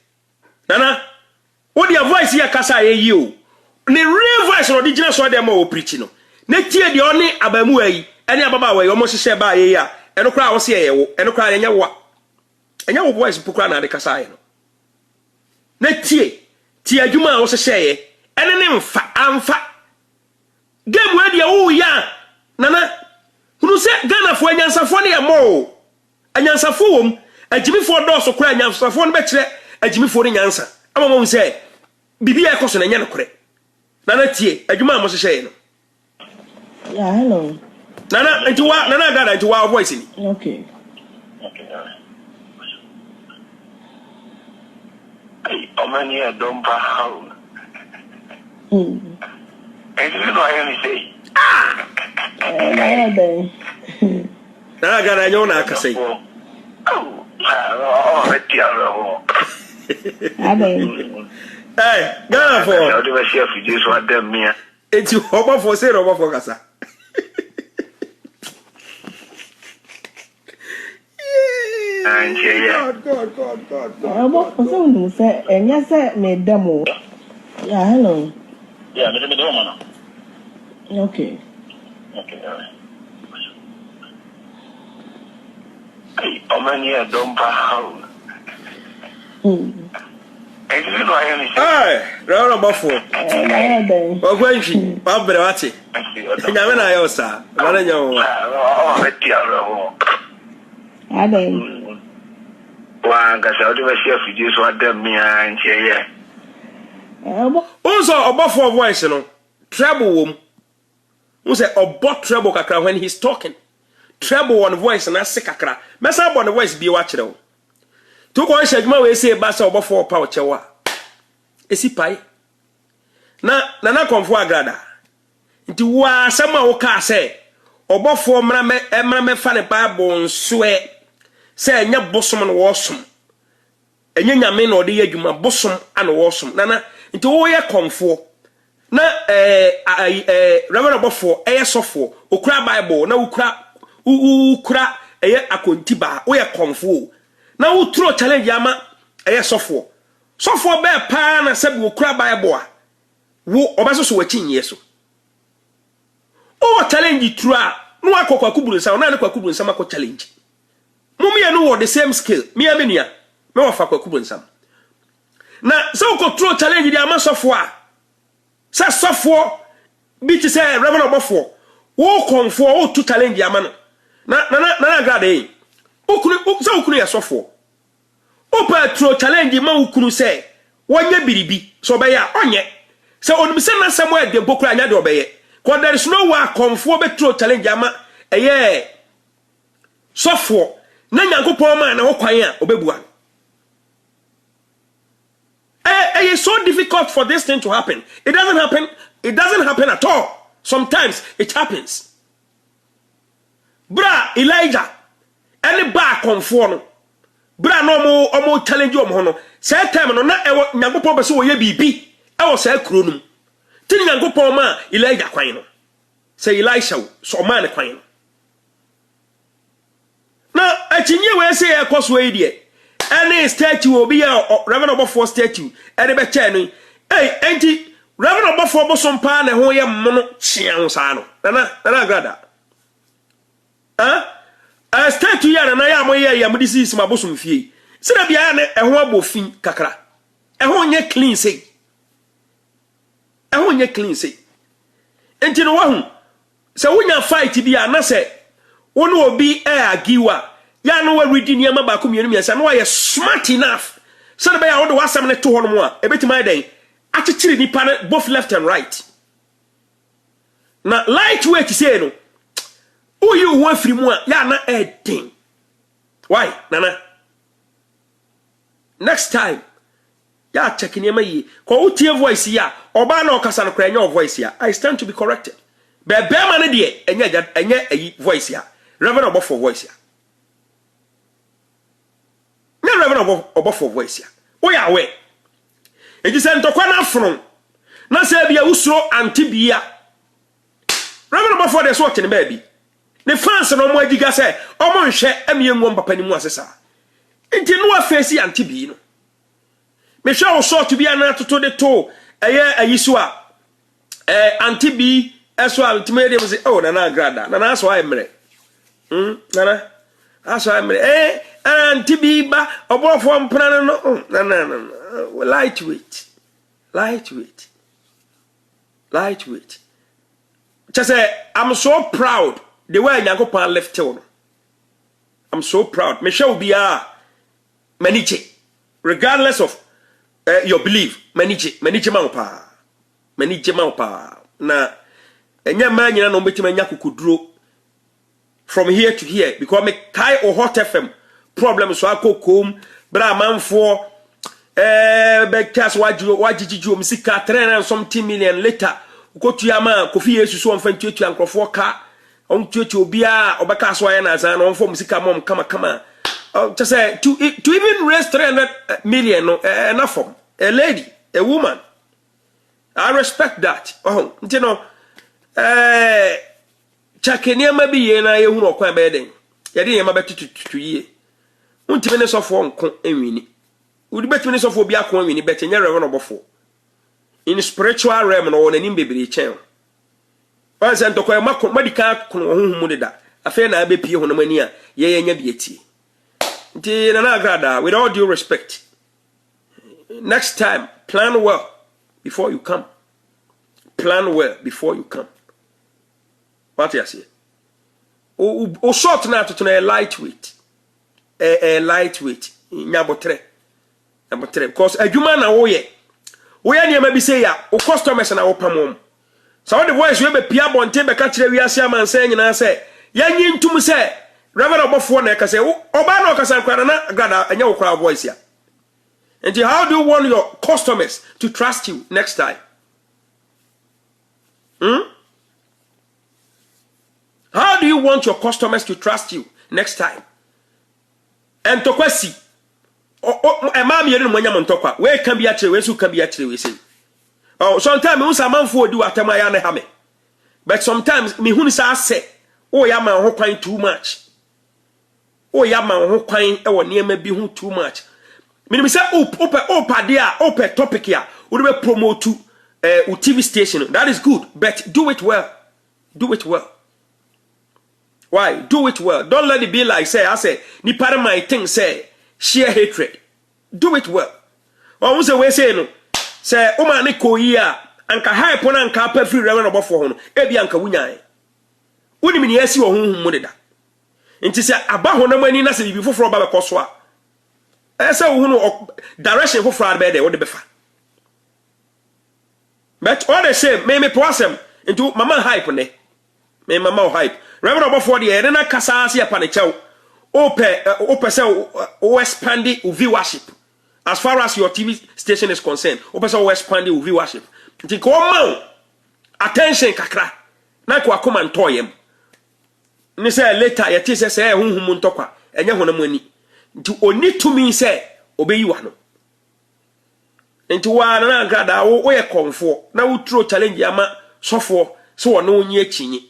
Nana what your voice here kasa ye you ne real voice no digital so dem o preach no ne tie de oni abamu ayi ene ababa we omo hye ba ye ya eno kra wo se ye wo eno kra enya wo voice pukra na de kasa ye no ne tie adwuma wo hye ye ene ne mfa amfa game we de wo ya Nana hunu se Ghana fo anyansafo ne ye mo anyansafo wom agimifo dɔso kora anyansafo no be kire agimifo ne nyansa ama mo se bibia ekoso na nya ne kore Nana tie adwuma mo hye ye no yeah hello Nana ntiwa Nana Ghana ntiwa voice ni okay Hey, omani adompa how you know I say Nana Ghana nyo na akasai Hey, Ghana for how do I share for Jesus what them me enti Obofo say Obofo kasa God. Obofo unu say enya say me demo yeah hello yeah me demo man okay Hey, omani adompa how Eji no ayo ni. Reverend Bofo. Aden. Ogwanchi, babere wate. Nyame na ayo sa. Bana nyawo. Eti aro. Aden. Wa ngasa odi ba chef ji so adam mi an cheye. Unso Obofo voice no. Treble wom. Unse obo treble kakra when he's talking. Treble on voice na se kakra. Mesa bo on voice bi wa kire wo. To ko shagma we say ba sa Obofo pa wo chewa. Esi pai. Na konfo agrada. Nti wa sama wo ka say Obofo mra me fa ne Bible nso e say enya bosom no wo som. Enya nyame na ode ye adwuma bosom ana wo som. Nana nti wo ye konfo na Reverend Obofo sofo okura Bible na ukura akontiba wo ye konfo na wo tro challenge ama sofo be pa na se bi okura Bible a wo obaso so wachinye so o challenge trua no akokwa kuburu nsa na akokwa nsa mako challenge mummy no wo the same skill me amenia me wo fa kuburu nsa na so ko tro challenge di ama sofo a sa sofo bi ti say Reverend Obofo wo konfo wo to challenge ama no na agrada yi ukunu ya sofo opa tro challenge ma ukunu say wonye biribi so be ya onye say onum se na samo ede bokura anya de obeye because there is no way konfo be tro challenge ama sofo na nyankopon ma na wo kwan a obebua it's so difficult for this thing to happen. It doesn't happen at all. Sometimes it happens. Bra Elijah any back konfo no bra no mo challenge o mo no say time no na nyankopon be so ye bibi e wo say kuro num tin nyankopon ma Elijah kwan no say Elisha so man kwan no na achinye we say e koso e die any statue obi ya Reverend Obofo statue e de be che no enti Reverend Obofo bosom pa na ho ye mono chian sa no na agrada statue ya na ya moye ya mudi sis ma bosom fie sira bia na e ho abofin kakra e ho nye clean say enti no wahu se wonya fight bia na se wonu obi agiwa ya no wa reading yama ba ko mienu miensa no wa smart enough so na be ya wo de wasam ne to ho no mo a ebetima den achechiri nipa na both left and right na lightweight say no uyu wo afiri mu a ya na edin why nana next time ya check ni amayi ko utie voice ya oba na okasa no kra nya voice ya I stand to be corrected be man ne de enya ayi voice ya Reverend Obofo voice ya na Reverend Obofo voice ya o ya we eji se ntokwa na afron na se bia usuro antibia Reverend Obofo de so tene ba bi ne fans no mo agiga se o mo nhwe amienwo papa ni mu asesa enti no afesi antibi no me hwe o short bia na toto de to ayiso a antibi eso ultimately say oh na agrada na so ayemre nana aso ayemre antibi ba Obofo mpana no na lightweight just say I'm so proud the way Nyankopon left you. I'm so proud. Me shall be maniche regardless of your belief. Maniche maupa na enya man nyina no betima nya kukuduro from here to here because me kai o Hot FM problem so akokom bra manfo be kas wajiju misika 3 something million later ukotu ama Kofi Yesu so mfa ntuatu ankrofo ka on tuatu obia obeka so aye na zan on fo musika mom kama just say to even raise 300 million no enough for a lady, a woman. I respect that. Oh, you know, chakenia maybe ye na ye hu okwan be den. Ye de ye ma betutu ye. Untime ne sofo nko enwini. Udi betime sofo bi akon enwini betenye Reverend Obofo. In spiritual realm no wona nim bebere chen. Once and tokwa makon madika kun honhum de da. Afa na abepie ho no mani a ye nya bietie. Nti na agrada with all due respect. next time, plan well before you come. Plan well before you come. What you say? O short na to na lightweight. A lightweight. Nyabotre. Because adwuma na wo ye. Wo ye ne ma bi say ya, o customers na wo pamom. So the voice we be pia bonte be ka kire wiase amansa nyina say, yanyi ntum say, Reverend Obofo na ka say, oba na okasa kwara na grada anya wo kwara voice ya. And how do you want your customers to trust you next time? How do you want your customers to trust you next time? And to question, mama yeri mwanya montokwa, we can be actually, we so can be actually, we say. Oh, sometimes we say man for do atema ya ne hame. But sometimes me hu sa say, oh ya man ho kwan too much. Oh ya man ho kwan e wo niam bi hu too much. Me say opa there, opa topic here. We be promote to TV station. That is good, but do it well. Do it well. Why? Do it well. Don't let it be like say, I say, ni part of my thing say, share hatred. Do it well. Or we say no. Say, Oma ne ko ya, anka hype on anka pa free Reverend Obofo ho no. Ebi anka wunya. Woni mi ne asi wo honhum mu deda. Nti say aba ho na mani na say bibi foforo ba be koso a. Ese wo no direction foforo be there wo de be fa. But all the same, me prosem into mama hype ne. Me mama hype. Reverend Obofo de na kasa se apa ne chew. Ope say o expand the viewership. As far as your TV station is concerned, ope say o expand the viewership. Nti ko ma attention kakra. Na ko akoma ntoyem. Ni say later ye tise say hunhum ntokwa. Enye honam ani. Nti oni to me say obeyiwa no. Nti wa na grada wo ye konfo na wo tro challenge ama sofo so wo no nyi achinyi.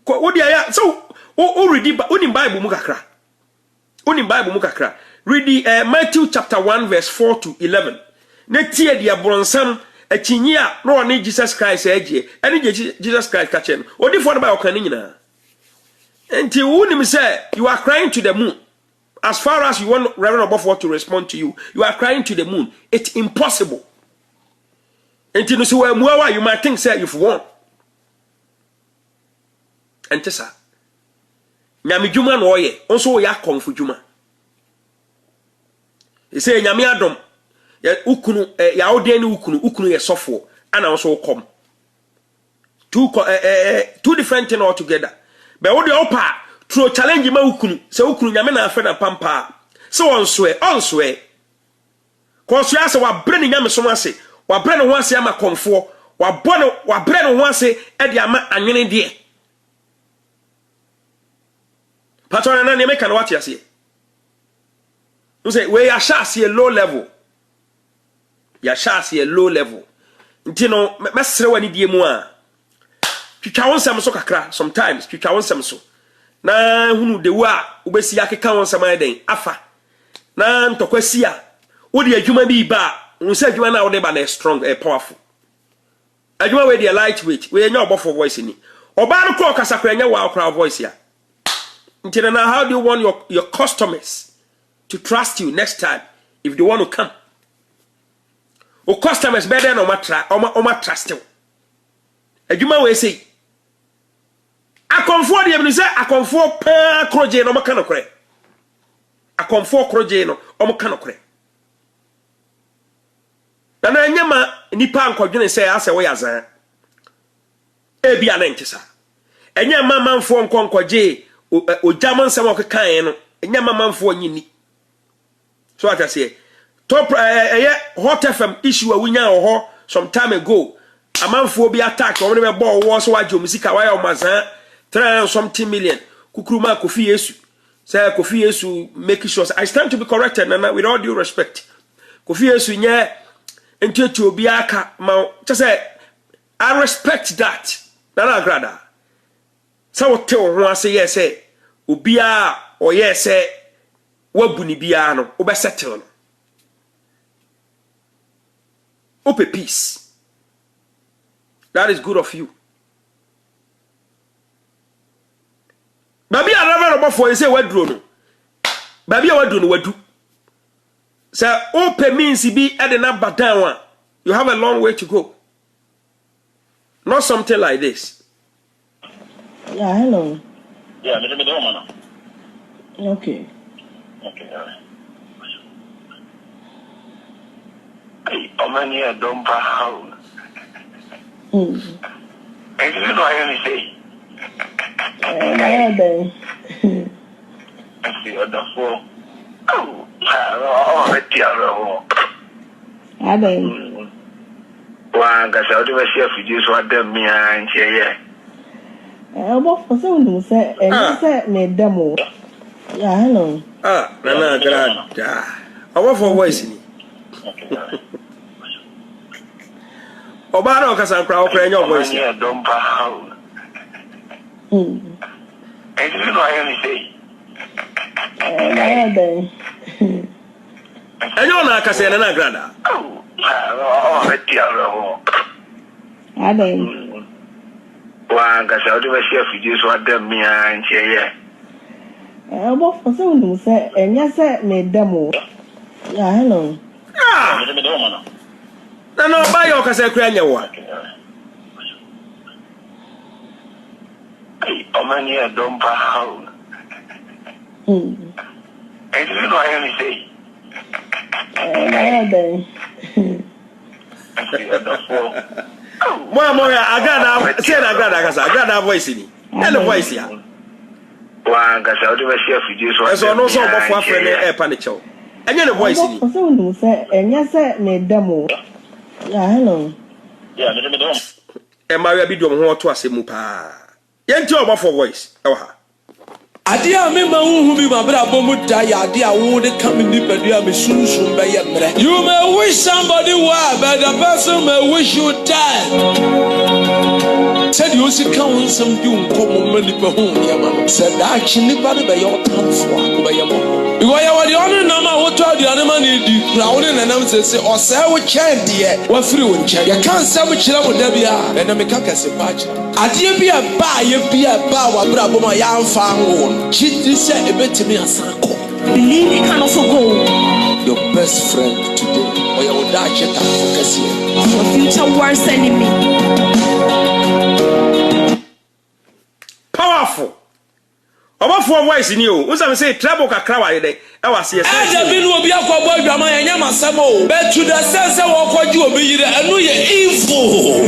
Wo dia ya so o read Bible mu kakra. Unim Bible mu kakra. Read Matthew chapter 1 verse 4 to 11. Ne tie dia bronsam achinyi a no one Jesus Christ eje. Ene Jesus Christ ka chen. Odi for ba okan nyina. Enti unim say you are crying to the moon. As far as you want Reverend Obofo to respond to you, you are crying to the moon. It's impossible. Enti no so wa you might think say you've won. Enti sa nyame dwuma no oye onso ya konfu dwuma. E say nyame adom ya ukunu ya ode ni ukunu ye sofo ana onso kom. Two different thing altogether. But what the opa through challenge ma ukunu se ukunu nyame na afa na pampa se onso e ko so ya se wa bre ni nyame so ase wa bre no ho ase ama konfo wa bre no ho ase e de ama anwene de. Patron na make an what you say. You say we are see a low level. Ya see a low level. Ntino mesre wani die mu a. Twitwa wonsam so kakra sometimes twitwa wonsam so. Na hunu de wa ubesi akeka wonsam aden afa. Na ntokwasi a wo de adwuma bi ba, unse adwuma na wo de ba na strong powerful. Adwuma we de lightweight, we nya Obofo voice ni. Oba no ko kasa kra nya wa okra voice ya. Now, how do you want your customers to trust you next time if they want to come? Your customers better no matter trust you. Adwuma we say, I comfort you. Say I comfort pa kroje no makano kre. I comfort kroje no makano kre. Na nyama nipa ankodwene say ase we yazan. E bia na ntisa. Enya manfo nkonkoje o German some of kind no nyama manfo nyini. So what I say, top Hot FM issue a winya ho some time ago. A manfo be attack or whatever ball was wa jo music why o mazan 3 something million. Kukuruma Kofi Yesu. Say Kofi Yesu make sure I stand to be corrected and with all due respect. Kofi Yesu nya enti obi aka ma just say I respect that. Na grada. So what tell ho say yes say obia or yes say wabuni bia no obesettle no ope peace. That is good of you. Baby a Reverend Obofo say wadro no. Baby a wadro no wadu. So open means be at the number down. You have a long way to go. Not something like this. Yeah, hello. Yeah, me do man. Okay. Okay, all right. Hey, omani e don pa how. Hmm. And you know I only say. Then. I see other four. Oh, Then. One got out of a chef, you just want them me and yeah. What for someone who said, and you said, made demo. Yeah, hello. Nana, grad. I want for voice. Obano Casan Crow, your voice. Don't how. And you know I only say. Then. And you're not Cassandra Grada. Then. One got out of a chef, you just want them me and yeah. What for someone who said, and you said, made demo. Yeah, hello. No, buy your Cassandra one. Hey, omani don't pa how. And you know I only say. Then. I see other four. Moya, I got a voice in it. And a voice here. One got out of a chef, you just want So no song of one friend air panicho. And you're a voice in What for someone who said, and you said, made demo. Yeah, hello. Yeah, me do. And Maria be doing what to us in Mupa. Yen job for voice. Ade a me ma hu bi ma bra bomu da ya ade a wo de come ni badua me sunsun be ye mre. You may wish somebody well, but the person may wish you dead. Said you see kan some bi unkomo mani pe hu ya ma. Said that chini ba de be your tanfo a ko be ye mo. Because you were the only number who told the animal need the crowd and them say or say we can't dear. What free one check. You can't say we chill with Debia and I make a patch. I did be a bar, you be a bar, what bravo my young fan. Cheat this a bit to me a sanko. Believe it can also go. Your best friend today, or you will die at focus here. Your future worst enemy. Powerful. About 4 voice in you. What's I say? Trouble Kakrawa. I was here. I been will be a cowboy, Yama and Yamasamo. But to the sense of what you will be, I know you're evil.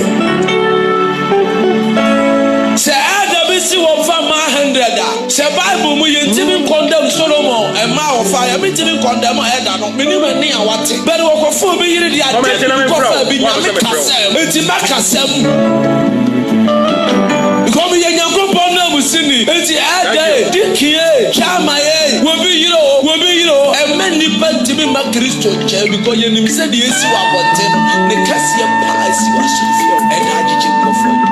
Say, I don't see what from my 100. Say, Bible, we didn't condemn Solomon and my fire. We didn't condemn Edna, minimum near what. But what for me, the identity it's in Macasem. Come here, young people, Sydney. It's the other Dickie, Chamae, will be and many bad to be my Christian chair because you said the issue about them. The Cassian Pies was and I did go for you.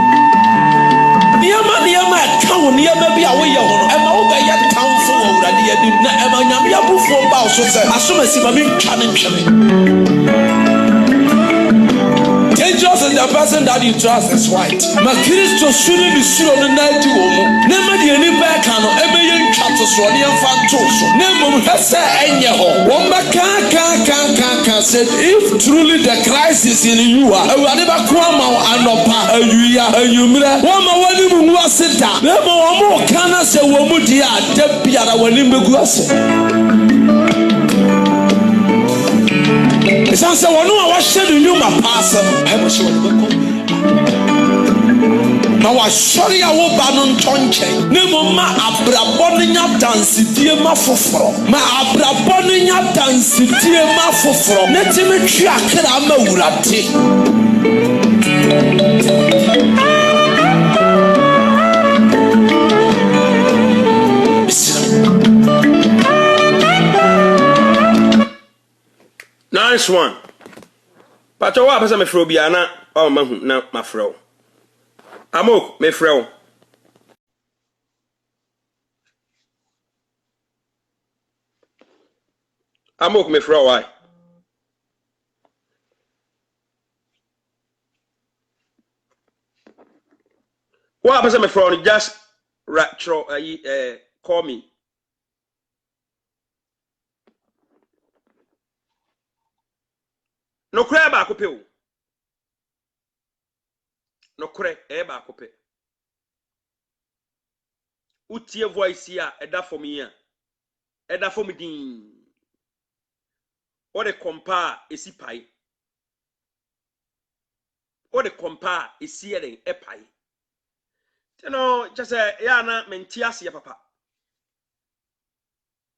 The man, town near maybe away and over your town for that you did not ever have before about so as soon as I'm in dangerous is the person that you trust is right. My Christo shouldn't be sure on the night. Never the any back on every young chapter so near Fantoso. Never has said any home. One back can said if truly the Christ is in you are never come out and no pa you one more one who was sit down. Never one more can I say woman dear Debiara when in the it's answer one who was shedding you my pastor. I was sure now I sorry I will ban on tonche. Nemo ma abraboning up dance dear ma fofro. Ma abraboning up dance dear ma fofro. Let him track ama urati. Nice one. But what happens? I'm a Frobiana or my fro. Amok, my fro. Amok, my fro. Why? What happens? I'm a fro. Just call me. no kura ba ko pe o no kura ba ko pe utie voice a eda for me a eda for me din o de compare esi pai o de compare esi eden pai tino just ya na menti ase papa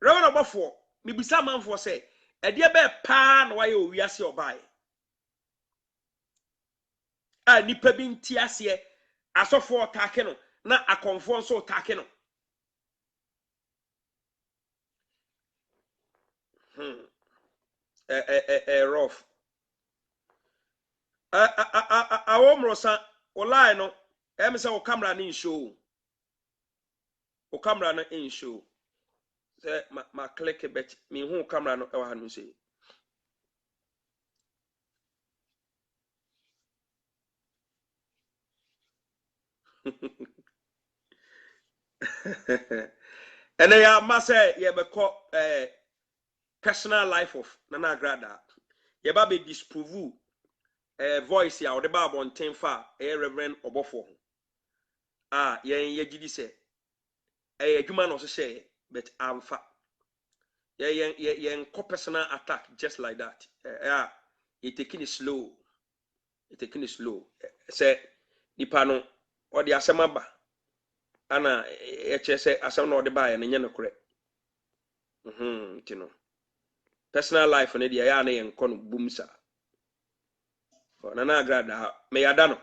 rewo bofo me bisa manfo say ede be pa na waye owiase obae a nipa bi nti ase asofo otake no na akonfo nso otake no rough awomrosa olai no em say o camera na show o camera na in show say ma click bet me hu camera no e wa hanu say and ya ma say ye be call personal life of Nana Agrada ye ba be disprove voice ya o de ba bonten fa reverend obofo ye gidi say adwuma no so say but amfa ye personal attack just like that you taking it slow say nipa no o de asema ba ana ye che say asem no de ba ye nye no kore tino personal life ne de ya na ye nko no bumsa Nana Agrada me yada no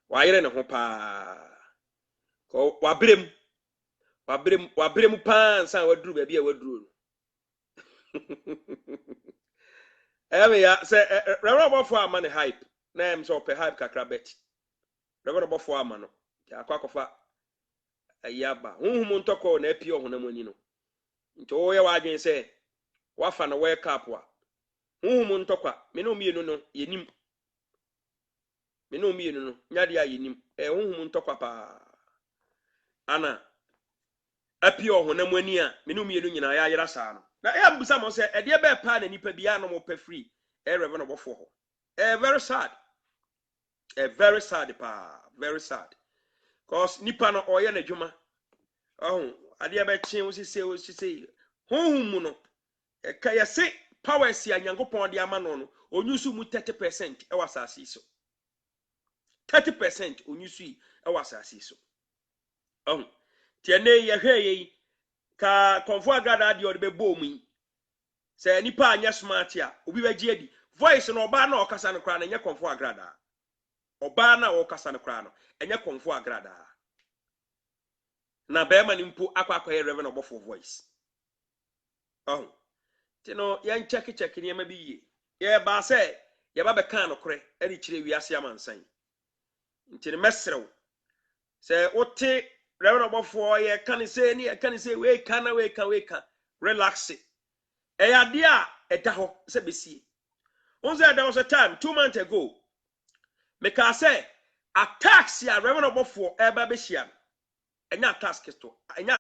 wa yire ne ho pa ko wa brem pa nsan waduru ba bia waduru eme ya say reverend bofo ama ne hype na em so pe hype kakra bet reverend bofo ama no akwakofa ayaba hunhum ntoko na apie ohunam ani no nti wo ye wadwen say wafa na wake up wa hunhum ntokwa me no mienu no yenim me no mienu no nyade ya yenim hunhum ntokwa pa ana apie ohunam ani a me no mienu nyina ya yera saa no na ya mbusa mo say ede be pa na nipa bia no mo pe free reverend bofo ho very sad pa very sad cause nipa no oye na dwuma ade be chen wo sise honhum no ka ya se power si anyankopon de ama no onyusu mu 30% e wasase so 30% onyusu e wasase so tiene ye hwe ka konfo agrada de o de be bomu se nipa anya smart a obi bagie di voice no oba na okasa no kra na nye konfo agrada oba na okasa no kra no enye konfo agrada na be ma ni mpo akwa reverend obofo voice tino yan check ni ma bi ye ye ba se ye ba be kan no kre eri kire wiase amansan ntini mesrew se wote reverend obofo ye kan se ni kan se we kan relax eyade a eta ho se besie once there was a time 2 months ago me ka say attacks ya reverend obofo eba be hia enya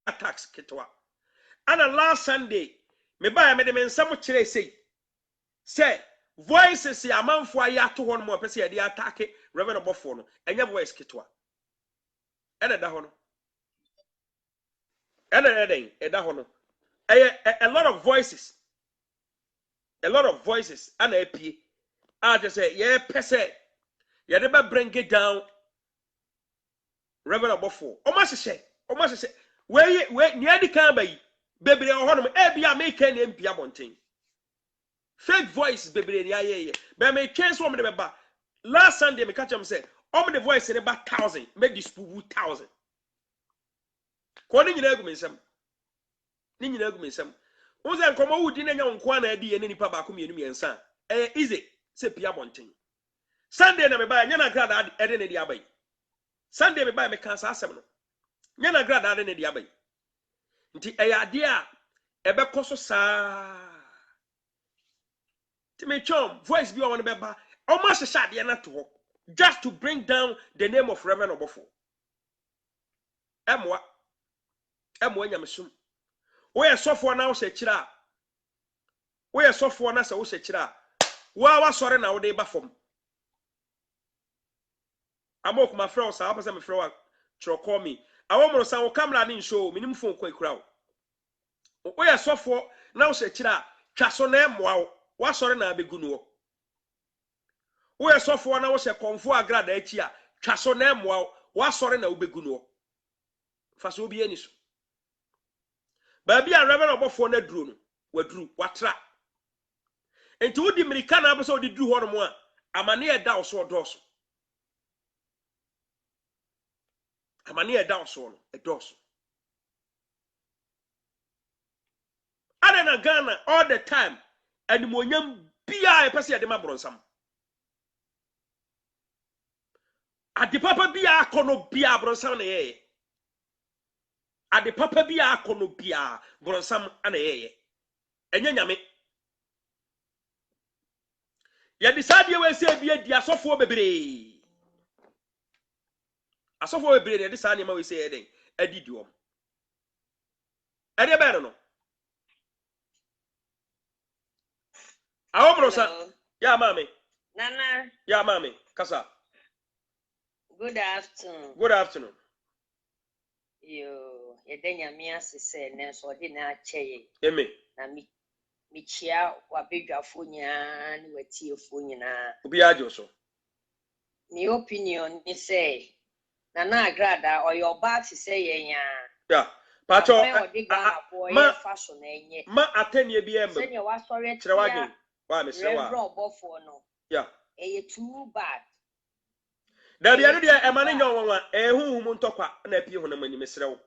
attacks kito ana last Sunday me ba me de me nsam kire say voices ya manfo ayi ato ho no mo pese ya de attack reverend obofo no enya voice kito ena da ho no eda ho no a lot of voices ana apie just say yeah pese ya de ba bring it down reverend obofo o ma hye we ni adi kan ba yi bebre ho no e bia make na empia bonten fake voice bebre ni ayeye be me twen so me de ba last Sunday me catch am say me the voice ne ba 1000 me dispute 1000 ko ni nyina egu me nsam Uze nkomo wudi na nya nko na adi ye nipa ba ko mienu miensa easy se pia bonten Sunday na me ba nya na grad ade ne di abai Sunday me ba me kan sa asem no nya na grad ade ne di abai nti ade a ebe koso saa ti me chom voice bi o won be ba o ma hye ade na to just to bring down the name of Reverend Obofo emwa nyamesum we sofo na wo se kira we sofo na se wo se kira wa sɔre na wo de ba fam amok my friend sa apa se me friend tro call me awomro san wo camera ni show minim phone ko ikura wo ye sofo na wo se kira twa so na emoa wo sɔre na abegu no wo ye sofo na wo se konfo agrada achi a twa so na emoa wo sɔre na wo begu no fa so obi ani so ba bia reverend obofo na duro no waduru watra enti wo di mirika na abeso di duru ho no mo a amane e da so odoso amane e da so no edoso ana na Ghana all the time animonyam bia e pese ye de mabronsam ade papa bia akono bia bronsam na ye ade papa bia akono bia bronsam ana ye enya nyame ya disade we se bia di asofo bebre ya disade ma we se eden adidi om ade be no awomrosa ya mami Nana, ya mami kasa good afternoon. good afternoon Yo, yedenya miasi se nenso di na cheye. eme Na michia wabedwafo nya ni watiefo nyina. obi ajo so Mi opinion ni say Nana Agrada or your bat say yenya. ya pacho ma fashion enye. ma atenie bi embe Senya wa sorry kire wage wa me se wa obofo no. ya Eye too bad. da bia no dia emane nya wonwa ehuhum ntokwa na apie ho na mani mesre wo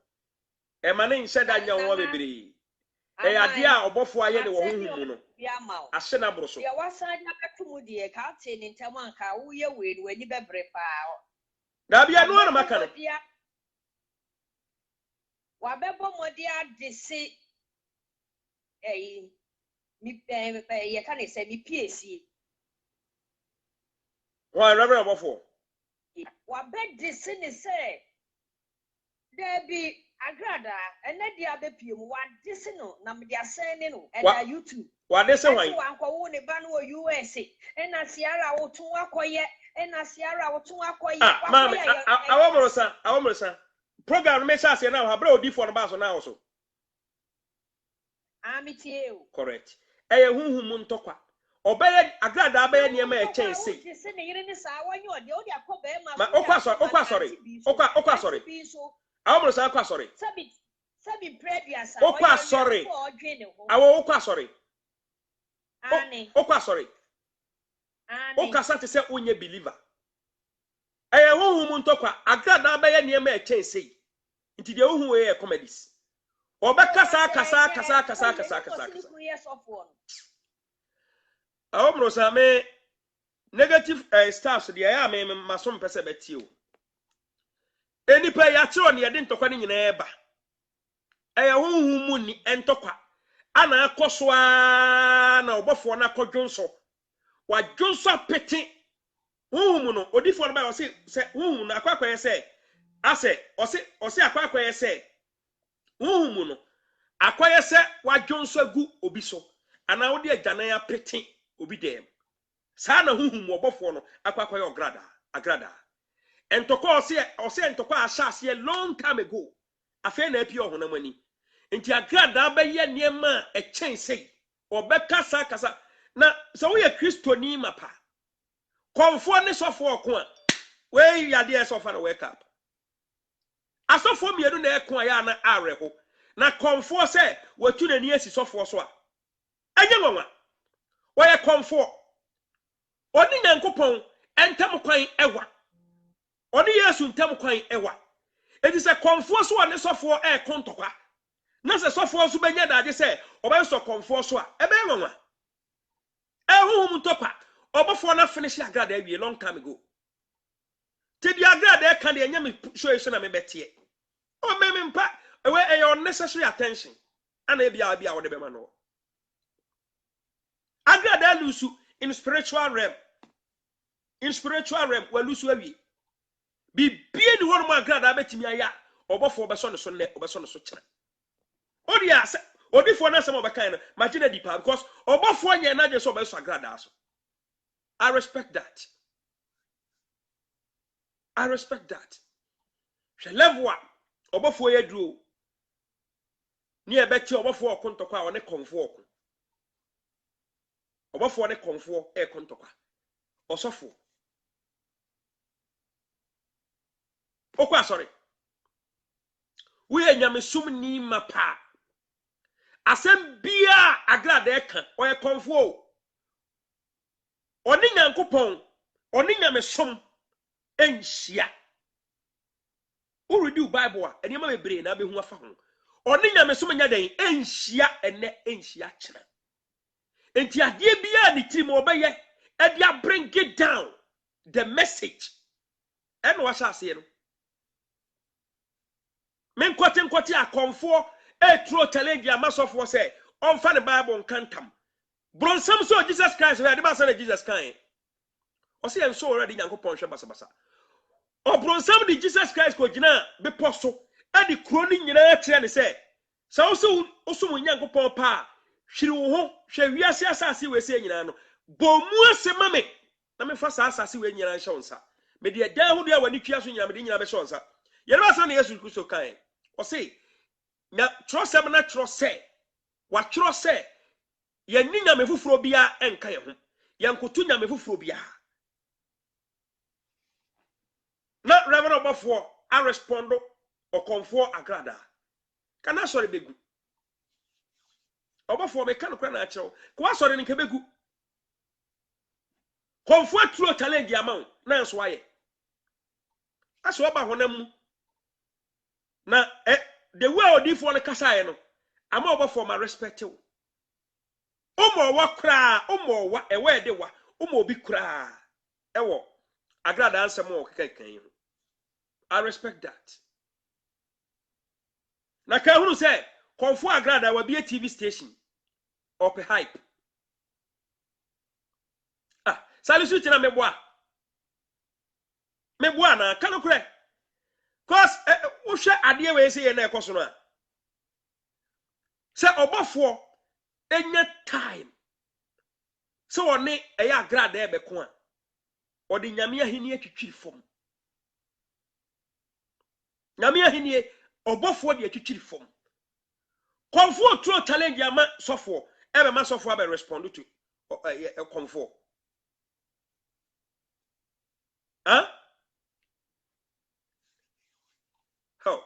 emane nhyɛ da nya wonwa bebre ade a obofo aye de wo huhum no ahye na boro so ya wasan ya katumu die ka te ni ntam anka wo ye we ni wani bebre pa da bia no na maka no wa bebo modi adese mi ye ka ne se mi piesi wa reverend obofo wa be dese ne se Debi Agrada ene dia be piem wa dese no na me dia sen ne no e da YouTube wa dese wan wa anko wo ne ba no USA ena siara wo tun akoye ena siara wo tun akoye mami awomrosa program me sha se na ha bra odifo no ba so na so amitie o correct eye huhum ntokwa obeye Agrada abeye niam e chense dese ne yire ne sa wonye ode ode akoba e ma okwa sorry awomrosa akwa sorry sabi previous okwa sorry awo okwa sorry ani okwa sorry okasa te se onye believer eye huhum ntokwa Agrada abeye niam e chense nti de huhum we e comedies obekasa kasa awomrosa me negative stars de ya me masom pese beti o enipa ya kiro ne yede ntokwa ne nyina eba eye huhum mu ni entokwa ana akoso na obofo na kodwonso wa dwonso peti huhum no odifo no ba o se huhum na akwakoye se ase o se akwakoye se huhum no akoye se wa dwonso agu obi so ana wo de agyanan ya peti obi dem sa na huhum obofo no akwakoye Agrada entokwa ose entokwa ashase long time ago afa na apie ohonam ani enti Agrada abaye niema e chense obekasa kasa na so wo ye kristoni mapa konfo ne sofo oko a we yade e sofa na wake up asofo miedu na eko a ya na areho na konfo se watu na ni esi sofo so a anye nwanwa wo ye konfo oni nyankopon entam kwan ewa oni Yesu ntam kwan ewa edi se konfo so ne sofo e kontokwa na se sofo so benya daje se obenso konfo so a ebe nwanwa ehuhum ntokwa obofo na finish Agrada awie long time ago te di Agrada e kan de nyame show so na me betie o me mpa ewe e unnecessary attention ana bia wo de be ma no Agrada lusu in spiritual realm we lusu awie bibie ni wonu Agrada abetimi aya obofo obeso ne so ne obeso ne so kire odi ase odifo na sem obekan na magina dipa because obofo anya na je so obeso Agrada aso I respect that. I respect that. She level one. Obofo yedru. Ni ebeti obofo okontokwa one konfo. Obofo ne konfo e kontokwa. Osofo. Okwa sorry. We nyamesum ni mapa. Asem bia agrada eka oye konfo. Oni nyankopon, oni nyamesom enhia. Read Bible a enema bebre na be hu afa ho. Oni nyamesom nya den enhia ene enhia kyena. Enti ade bia ni tim obeye e dia bring it down the message. En wa sha ase no. Men kwate akonfo e true challenge amasofo say on fa the Bible nkantam. Bronsam so Jesus Christ we ade ba say Jesus kan. O say en so already nyankopon hwe basa. O bronsam di Jesus Christ ko gina be poso e di kro ni nyina kire ne say sa wo so osum nyankopon pa hwiri wo ho hwe wiase asase we say nyina no bomu asema me na me fa asase we nyina hye wonsa me de dan ho do a wani twia so nyina me de nyina be hye wonsa ye ba sa na Yesu Kristo kan o say na trosem na trose wa trose ye ni nyame fufuro bia enka ye ho ye nkoto nyame fufuro bia na reverend obofo a respondo o konfo agrada kana sori begu obofo me kan kra na achew ko asori ni kebegu konfo true challenge amount na enso aye aso ba honam na the way odifo no kasa aye no ama obofo ma respect you umo wa kra umo wa ewe de wa umo obi kra ewo agrada ansem o kekan I respect that. Na ka hunu say konfo agrada wa be a TV station or pe hype. Ah, salisu tina meboa. Meboa na kanu kure. Cause wo hwe ade we say na ekoso no a. Say obofo enya time. So one eya agrada e be ko a. Odi nyame ahini atwitwiri fom. Nyame ahini obofo de atwitwiri fom. Konfo true challenge ama sofo ebe ma sofo abe respond to konfo. Huh? How?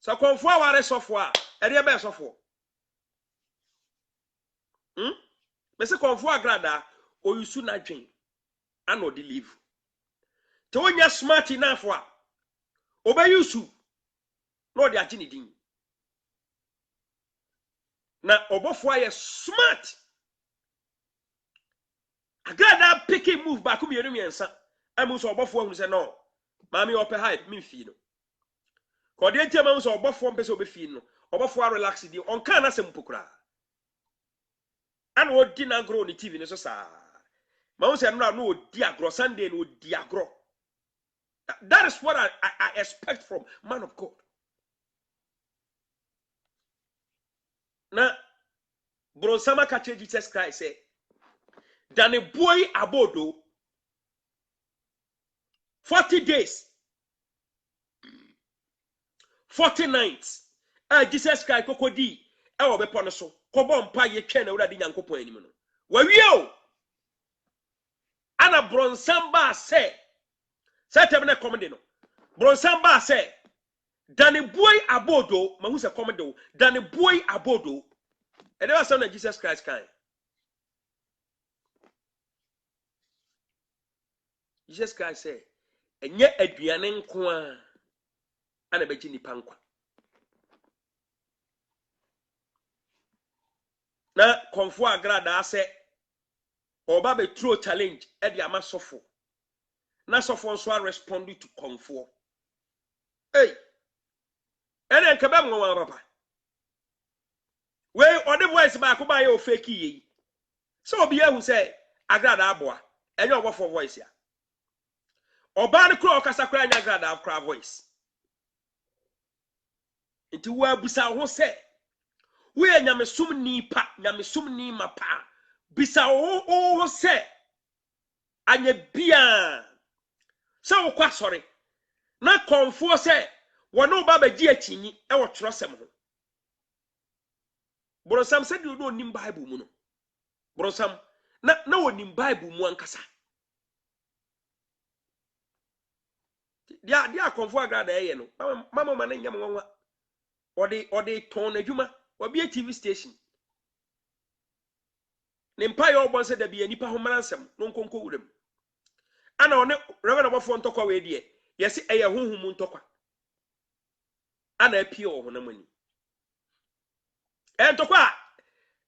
So konfo aware sofo a ede ebe sofo. Me se konfo agrada o yusu na dwen ana odi live. Te wonya smart enough a obayusu no de agini din. Na obofo aye smart. Agrada picking move back mi enu miensa. Amu so obofo ahunu se no. Mami ope hype mi fi no. Ko de ntia mamu so obofo mpese obefi no. Obofo a relax di on kan asem pokura. Ana odi na agro ni TV ne so sa. Mamu se no odi agro Sunday no odi agro. That is what I expect from man of God. Na bronsama kache Jesus Christ say dan boy abodo 40 days 40 nights Jesus Christ kokodi e wo bepo no so kobo mpa ye twa na urade nyankopon anim no wawie ana bronsamba say setem na komede no bronsamba say dan boy abodo mahu se komede dan boy abodo e dey was na Jesus Christ kan Jesus Christ say enye aduane nko a ana beji nipa nkwa na konfo agrada say oba be true challenge e dey ama sofo na sofo nso a respond to konfo hey ene nke be nwa papa we ode voice ba ko ba ye o fake yi so obi ehu say agrada aboa enye obofo voice ya oba ne kro okasa kra nya agrada akra voice nti wa busa ho say we nyamesum ni pa nyamesum ni mapa bisa ho say anya bia se wo kwa sori na konfo se wono ba bagi achinyi e wo trosem ho borosam se de no nim bible mu no borosam na wonim bible mu ankasa dia konfo agrada eye no mama ma na nyam nwanwa odi ton adwuma obi TV station ne mpa yo bon se da bia nipa ho maransem no nkonko wurem ana one reverend abofo ntokwa we die yesi eye honhum ntokwa ana apie wo honamani ntokwa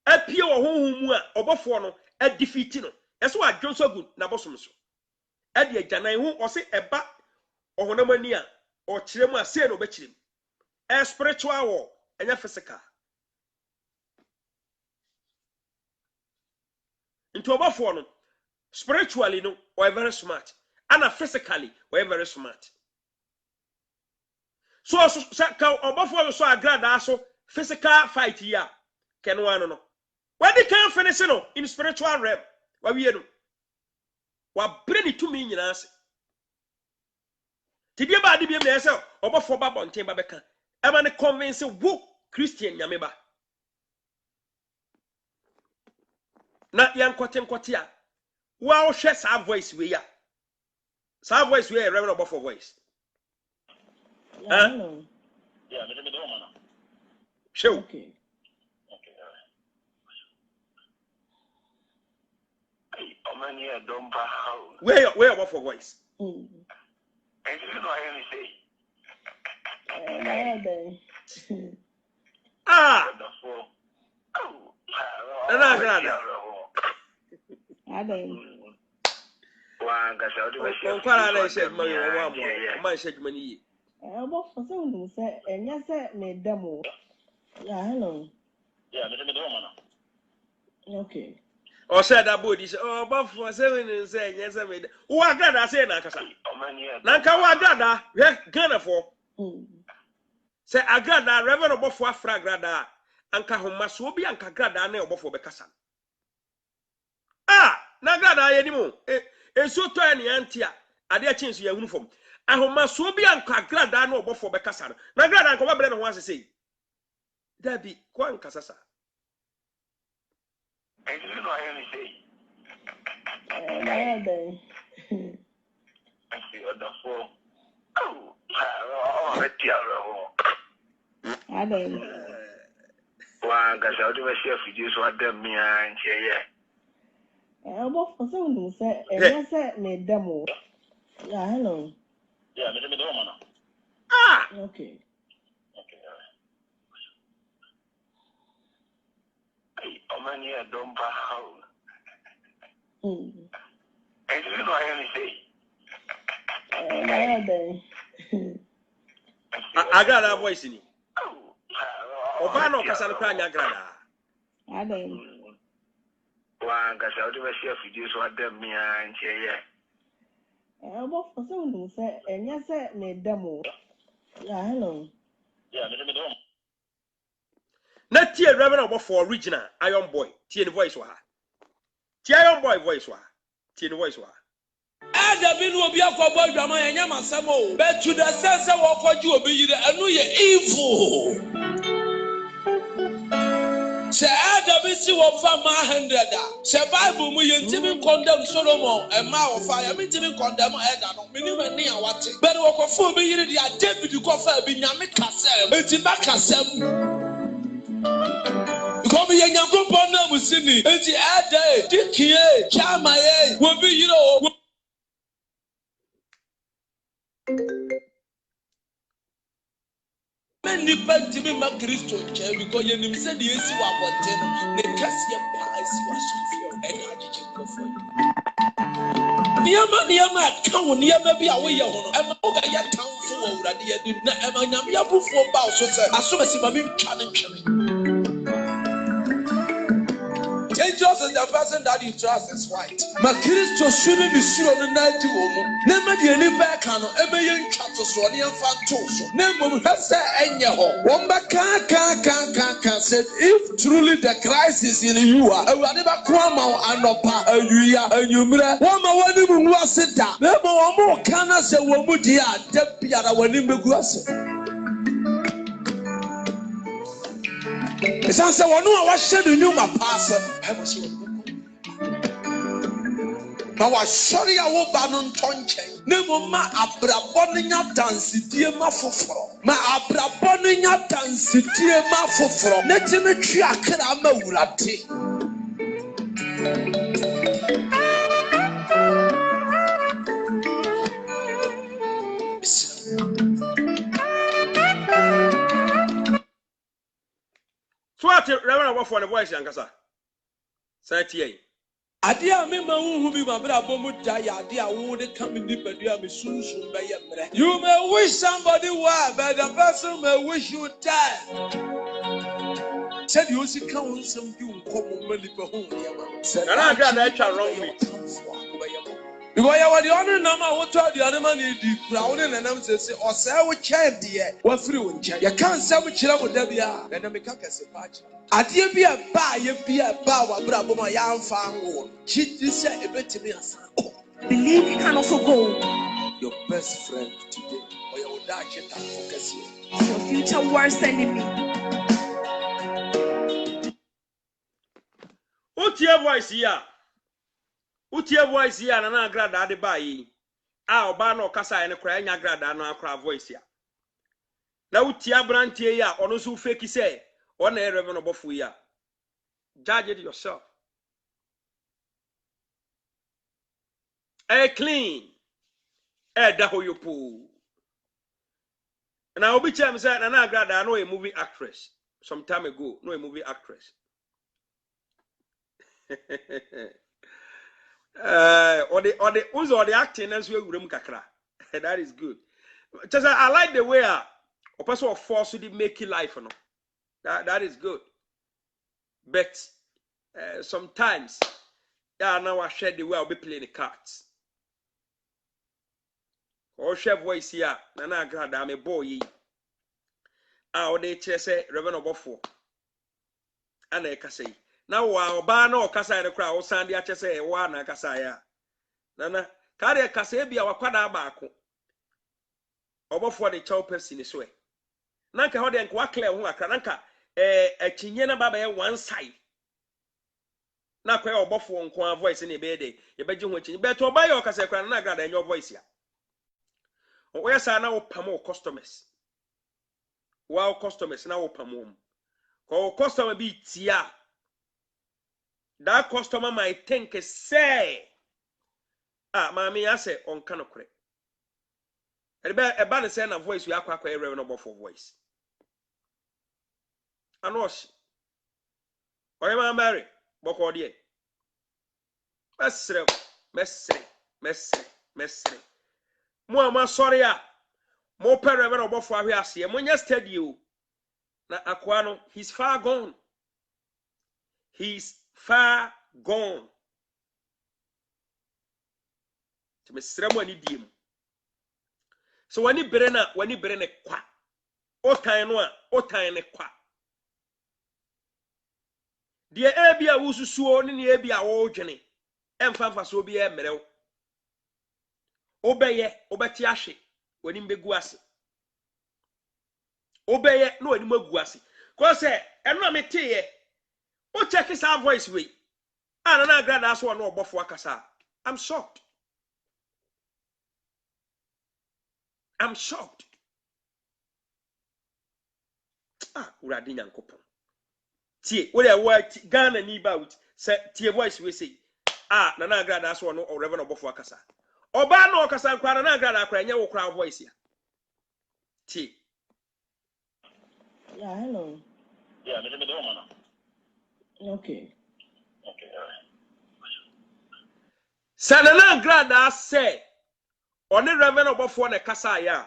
apie wo honhum mu a obofo no adifiti no yeso adwonso gu na bosom so ade agyanan hu o se eba ohonamani a o kirem a se no be kirem spiritual war enya physical into obofo no spiritually no we very smart and physically we very smart so ka obofo so agrada so physical fight here ken one no we dey can finish no in spiritual realm wa wie no wa brain to me nyina ase tibia ba de bia me say obofo ba bonten ba beka e ma ne convince wo Christian nyame ba na yankote a wa o hwe sa voice we ya sa voice we reverend obofo voice Yeah, me do man. Show. Okay. Many don't how. Where obofo voice? And you know I only say. Ah. Na grada. Wa ga sa odi o kwara na she ma yo wa mo o ma she djuma ni yi Bo for say unu say enya say me demo. Yeah, hello. Yeah, me do man. Okay. o said that body say oh obofo say unu say enya say me wa grada say na kasa na nka wa grada he Ghana for say agrada reverend obofo afra grada anka homa so obi anka grada na obofo be kasa na grada ye ni mo enso to ene antia ade a chinso ya uniform ahoma so bi anka grada na obofo be kasa na grada anka ba bre no ho asese dabi kwa anka sasa And you know I only say. I see other four. Oh, I don't. Wa ga sa odi we chef ji so adam mi an che Bo for say unu say enya say me demo. Yeah, hello. Yeah, me do man. Okay. Many don't how. Mm. And you know I only say. agrada voice ni oba no kasa no kwa nya agrada I don't. Wa ga sa odi we chef ji so adam mi an che Bo for say unu say enya say me demo. Yeah, hello. Yeah, me do. na tie reverend obofo original iron boy tie ni voice wa tie iron boy voice wa tie ni voice wa Ada bi no obi akọbọ adwama yenya masem o but to the sense wo kọju obi yire anu ye evil se ada bi si wo fa ma 100 a se bible mu ye ntimi condemn Solomon e ma wo fa ya mi ntimi condemn Ada no mini mani a wate but wo kọ fa obi yire dia David kọ fa bi nyame kasem enti ba kasem Come here, young people. Now we see me. It's the other day. Dicky, Chama, will be, you know. Many people to me, my Christian chair because you need to say the issue about them. The Cassia Pies was so and I did go for you. Niama, come near maybe away. I'm over your town for already. I'm your proof for about so as soon as I'm challenging. Jesus is the person that you trust is white. Ma Kristo sunu ni suro no na di wo mu. Na ma de ni ba ka no ebe ye ntwa to so ne yemfa to so. Na mom hwese enye ho. Won ba ka said if truly the Christ is in you, awurade ba ko ama anopa awia anyumre. Won ma wani mu ase da. Na mo mo ka na se wo mu di a da biara wani megu ase. It's answer one who was shedding you my pastor. Now I sorry I will ban on tonche. Nemo ma abrabonia dance die ma foforo. Ma abrabonia dance die ma foforo. Netime twi akra ma wurate. So what Reverend what for the voice yankasa? Say tie. Ade a me ma hu bi ma bra bomu da ya ade a wo de come ni badua me sunsun be ye mre. You may wish somebody well, but the person may wish you dead. Said you see kan some bi unkom ma lipa hu ya ma. Na na gra na twa wrong me. Because you were the only number who told the other man in the crowd and them say, or say, we can't dear. What free one check? You can't say which level there be are. Then I make a patch. At you be a bar, you be a bar, bravo, my young farm. She just said a bit to me. Believe you can also go. Your best friend today, or you will die. Focus here. Your future worst enemy. What's your voice here? Utie voice ya na na agrada ade ba yi a oba na okasa ya ne kra nya agrada no akra voice ya na utie abrantie ya ono so fake say ona e reverend obofo ya judge it yourself clean da hoyopo na obi chem say na na agrada no a movie actress some time ago no a movie actress or the acting as we room kakra. That is good. Just I like the way a person of force to make it life, no. That is good. But sometimes, yeah, now I share the way I'll be playing the cards. Or share voice here, Nana Grada, I'm a boy. Our they say Reverend Obofo, and I can say. Now wa oba na okasa ere kra o sande ache se wa na akasa ya nana ka de kasa bia wakwada baako obofo de chow person so e nanka ho de nka wa clear ho akra nanka akinye na baba ye one side na kwa obofo nko voice na ebe de ye beji ho akinye but oba ye okasa kra na agrada enyo voice ya o yesa na wo pam customers wa customers na wo pam ko customer bi tia. That customer might think say, mommy, I say on canocre. A bad saying a voice we are quite a revenue for voice. And wash. Or am I married? Bocordier. Mestre. More sorry. More per revenue for us here. When you steady you, na Aquano, he's far gone. He's far gone. To me ceremony dim. So when you berena kwa. O time kwa. Die ebia wususuo ni ebia wo dwene. Emfa so bia emereo. Obeye, obeti ahwe. Wani mbegu ase. Obeye no wani magu ase. Ko se eno meteye. O check his voice way. And na grad as one no obofo akasa. I'm shocked. Uradi nyankopon. Tie, we dey work Ghana ni ba with say tie voice we say. Na grad as one no reverend obofo akasa. Oba no okasa nkwa na grad akra nya wo kra voice ya. Tie. Yeah, hello. Yeah, me do man. Okay. Okay, all right. Sanana grada say on the reverend obofo na kasa ya.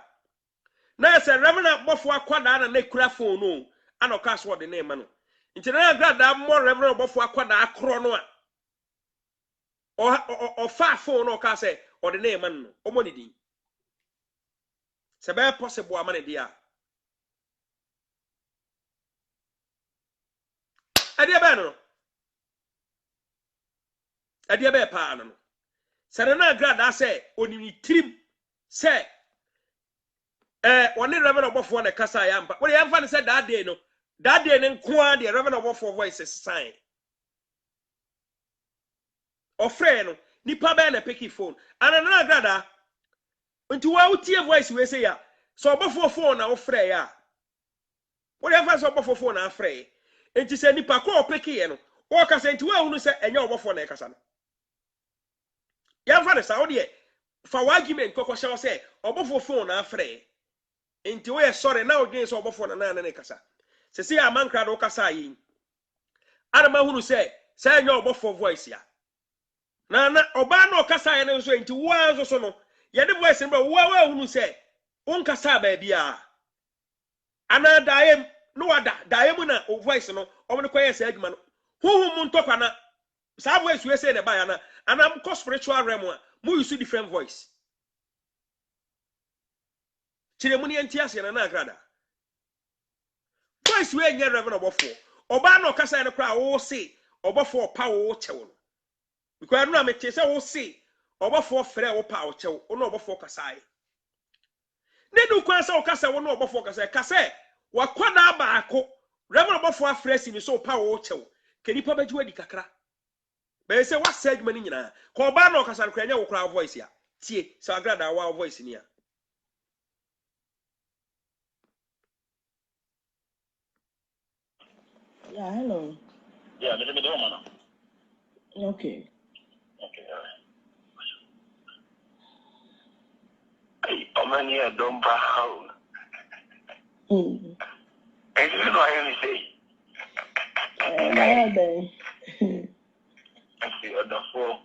Na say reverend obofo akwada na kura phone no. Ano cast what the name no. nti na grada mo reverend obofo akwada akro no a o fa phone no ka say o de na man no o mo ni din se be possible amane dia adia be no adia be pa no se na grada say onini trim say one reverend obofo na kasa ya mpa we yamfa ne say that day ne nkoa de reverend obofo voice sign ofre no nipa be na pick phone anana grada nti wa utie voice we say ya so obofo phone na ofre ya we yamfa so obofo phone na afre nti say nipa ko pick ye no o ka say nti wa hunu say enye obofo na kasa no yamfa ne sa o de fa argument kokko hye say obofo phone na afre nti we sorry na against obofo na na kasa se say amankra do kasa yi ana ma hunu say enye obofo voice ya na oba na okasa ye ne so nti wo anzo so no ye de voice no wo hunu say on kasa ba bia ana daem no wada daem na o voice no o me koye say adwuma no huhu mu ntokwa na sa voice we say ne ba ya na ana ko spiritual realm a mu use different voice chire mu ne entiase na agrada voice we nye reverend obofo oba na okasa ne kra wo say obofo pa wo chewo no because no amete say wo say obofo frɛ wo pa wo chewo ono obofo kasa ai ne du kwa say okasa wo no obofo kasa wakwada baako reverend obofo afrɛ mi so pa wo chewo kenipa baji wadi kakra be say wa say adwuma ni nyina ko oba na okasa kra nya wo kra voice ya tie so agrada wa voice ni ya Yeah, hello. Yeah, me do man. Okay. Okay. Hey, omani e don ba how. Mm. And you know I only say. I see on the floor.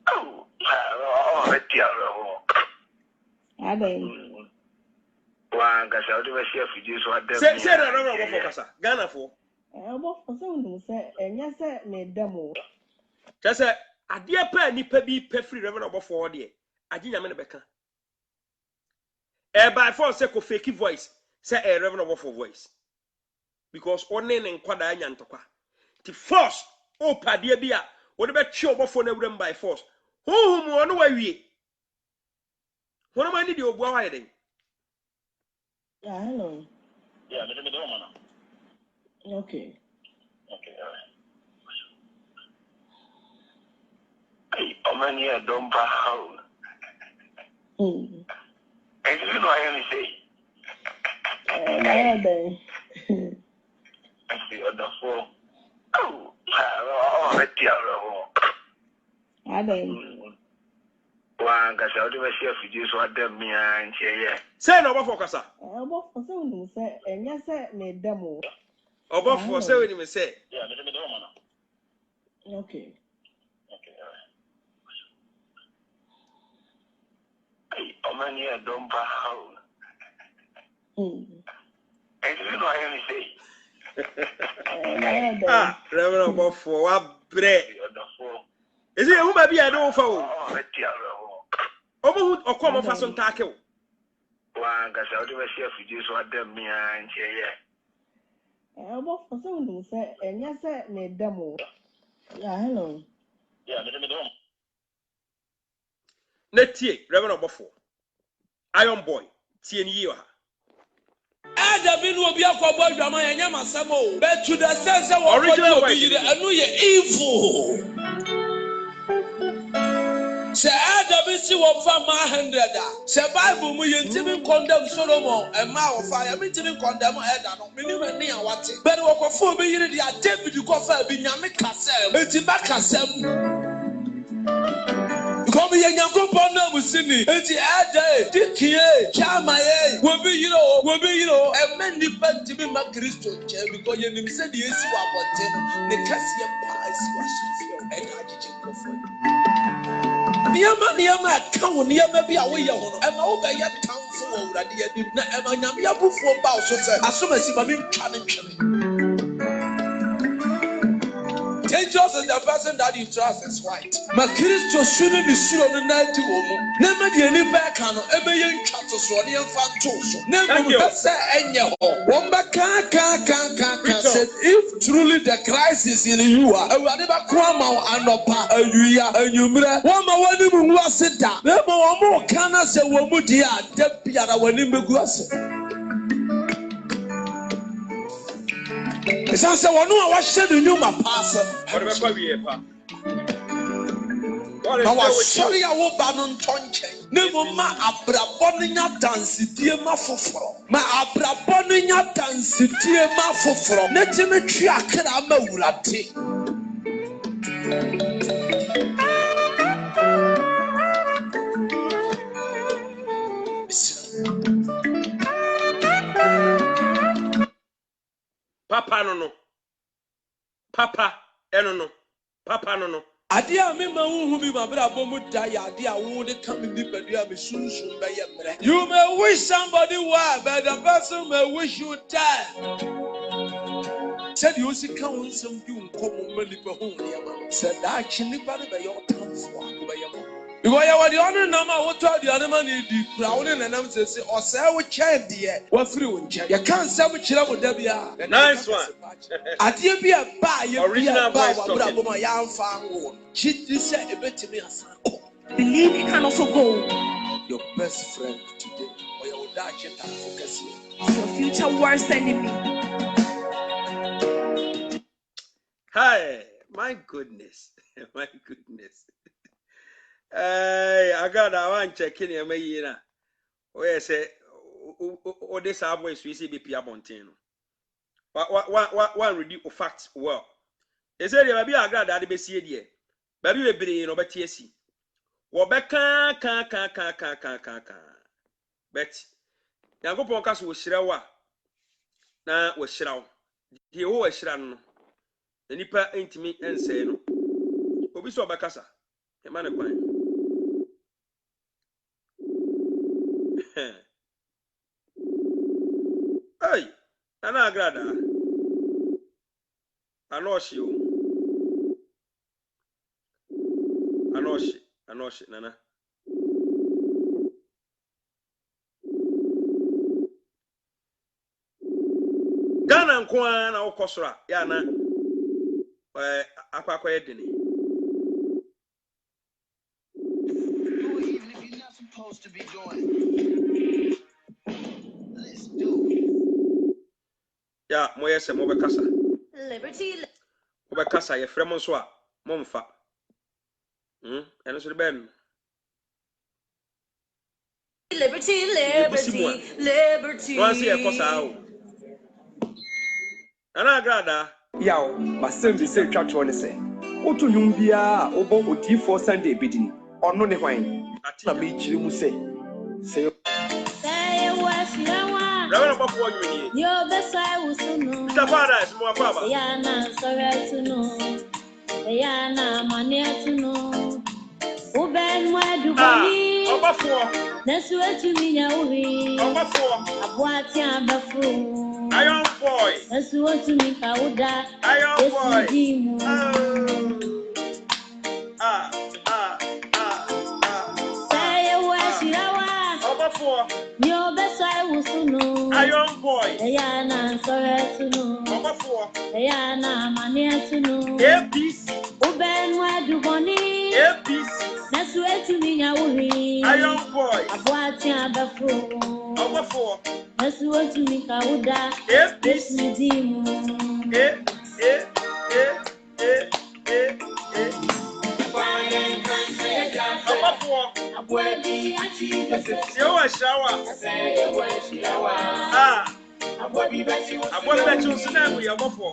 Oh, let's One gasa o de be share fidie so adem. Say na no obofo kasa Ghana for Obofo say unu say enya say me demo. Just say ade pa nipa bi pa free reverend obofo de agi nyame ne beka by force say ko fake voice say reverend obofo voice because one ne nkwada anya ntokwa ti force o pade bi a wo de be twe obofo na wuram by force hu mu ono wawie wono mani de obua wa yeden. Yeah, hello. Yeah, me do man. Okay. Okay, all right. Hey, omani e don ba how. Mm. And you know I only say. I see on the floor. Oh, let's One gasa o de be share fidie so adem me an che Say no obofo kasa Obofo say unu say enya say me demo. obofo say we me say. Yeah, me do man. Okay. Okay, all right. Hey, omani e don ba how. Mm. And you know I only say. Reverend obofo wa bre On the floor. is it who ba bia do fa o Oh, let's omo okoma fa so ntake o One gasa o de be share fidie so adem me an che Obofo say unu say enya say me demo. Yeah, hello. Yeah, me do. na tie reverend obofo iron boy tie ni yi ha David will be a cowboy drama and Yamasamo. But to the sense of original voice and you evil. Say David see what for my 100. Say Bible we intimate condemn Solomon and Mao fire meeting condemn Edano. Minimum near what it. But what for me the David you go for Binyamic Casem. It's in back Casem. Come here, young partner with Sydney. It's the other day. Dickie, Chamae, will be and many bad to be my Christian chair because you didn't say the issue about them. The Cassia Pies was and I didn't go for it. Niama, come near maybe away and over your town for that you did not. And I'm your booth for about so as soon as you have been challenging. dangerous is the person that you trust is white. Ma Christo sunu ni suro no na di wo mu. Na ma de ni ba ka no ebe ye ntwa to so ne mfa to so. Na mu be say enye ho. Won ba ka said if truly the Christ is in you awurade ba ko ama anopa awia anyumre won ma wani mu ase da. Na ma won mo kana se wo mu di a da biara wani megu ase. It's answer one who was said in you, my pastor. I was sorry, I will ban on Tonche. Never ma abrabonia dance, dear ma fofro. Ma abrabonia dance, dear ma fofro. Let him a triak and I'm a ulati. Papa no. Papa no. Papa no. Adia me ma hu bi ma bra bomu da ya adia wo de come in nipadua me sunsun be ye mre. You may wish somebody well, but the person may wish you die. Said you see kan nsem bi nkomo ma nipa hu ne ya ma. Said that chinipa be your tamfo be ye mo. Because you were the only number what told the other man in the crown and them say or say we change the what free one check. You can't say we chill with Debia. Nice one. I did be a buy original voice talking. She said a bit to me as Believe you can also go. Your best friend today or your dad focus here. Your future worst enemy. Hi, my goodness. My goodness. I got a one check in your mayina. Where say, oh, this album is CBP Abontino. One review of facts well. They said, maybe I got that be see here. Baby, we be in over TSC. Wobeka can. Bet. Now go podcast with Shirawa. Now with Shiraw. The whole Shirano. The Nipa intimate and say no. Obiso Bakasa. A man of mine. Hey, Anna Grada. I know she, Nana. Ghana and Kwan or Kosra, Yana. Aqua Dini. Even if you're not supposed to be doing. Let's do it. Yeah, Moyes and Mobacasa. Liberty. Mobacasa, your Fremon Swa, Momfa. And it's the Ben. Liberty. Once here, Cosa. Anna Grada. Yaw, my son be say church on say. Oto nyumbia obo oti for Sunday bidini. Ono ne hwan. Na me chiri mu say. Say what you want. Reverend Papa, you Your best I was to know. Mr. Father is more Papa. Yana, sorry to know. Yana, money to know. Uben, where do you that's what you mean. A boat and the fool. Iron boy. That's what you mean. Powder. Iron boy. Say what you want. Your best I was to know. Iron boy. Yana, sorry to know. Yana, money to know. APC. Uben, where do money? APC. That's what you mean. Iron boy. A boat and the fool. That's what you mean. Powder. APC. Shower. I want to bet you tonight we are before.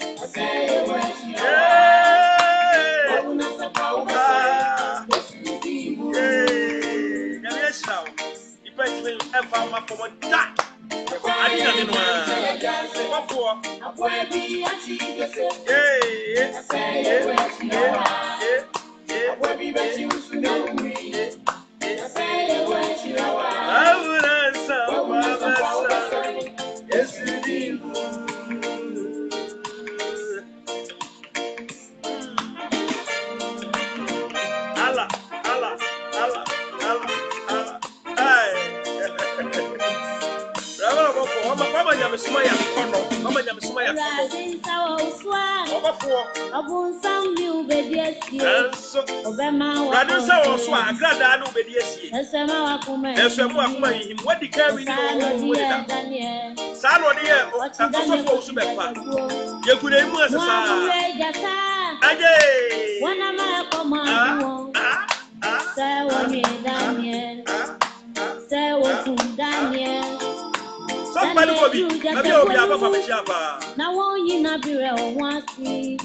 nyamesoma ya kono mama nyamesoma ya kono obafo Obonsam ni ubedi esie. nanso Obema wa. radin sa wo so agrada na obedi esie Esema wa kuma. esemu akuma yi wadi carry ni wo da sa no de ye osofo osu bepa ye kure mu asasa aje wana ma koma wo. Sewo ni Daniel. Sewo tu Daniel. somebody will be maybe obi ababa me chiapa Na won yi na bire o wasi.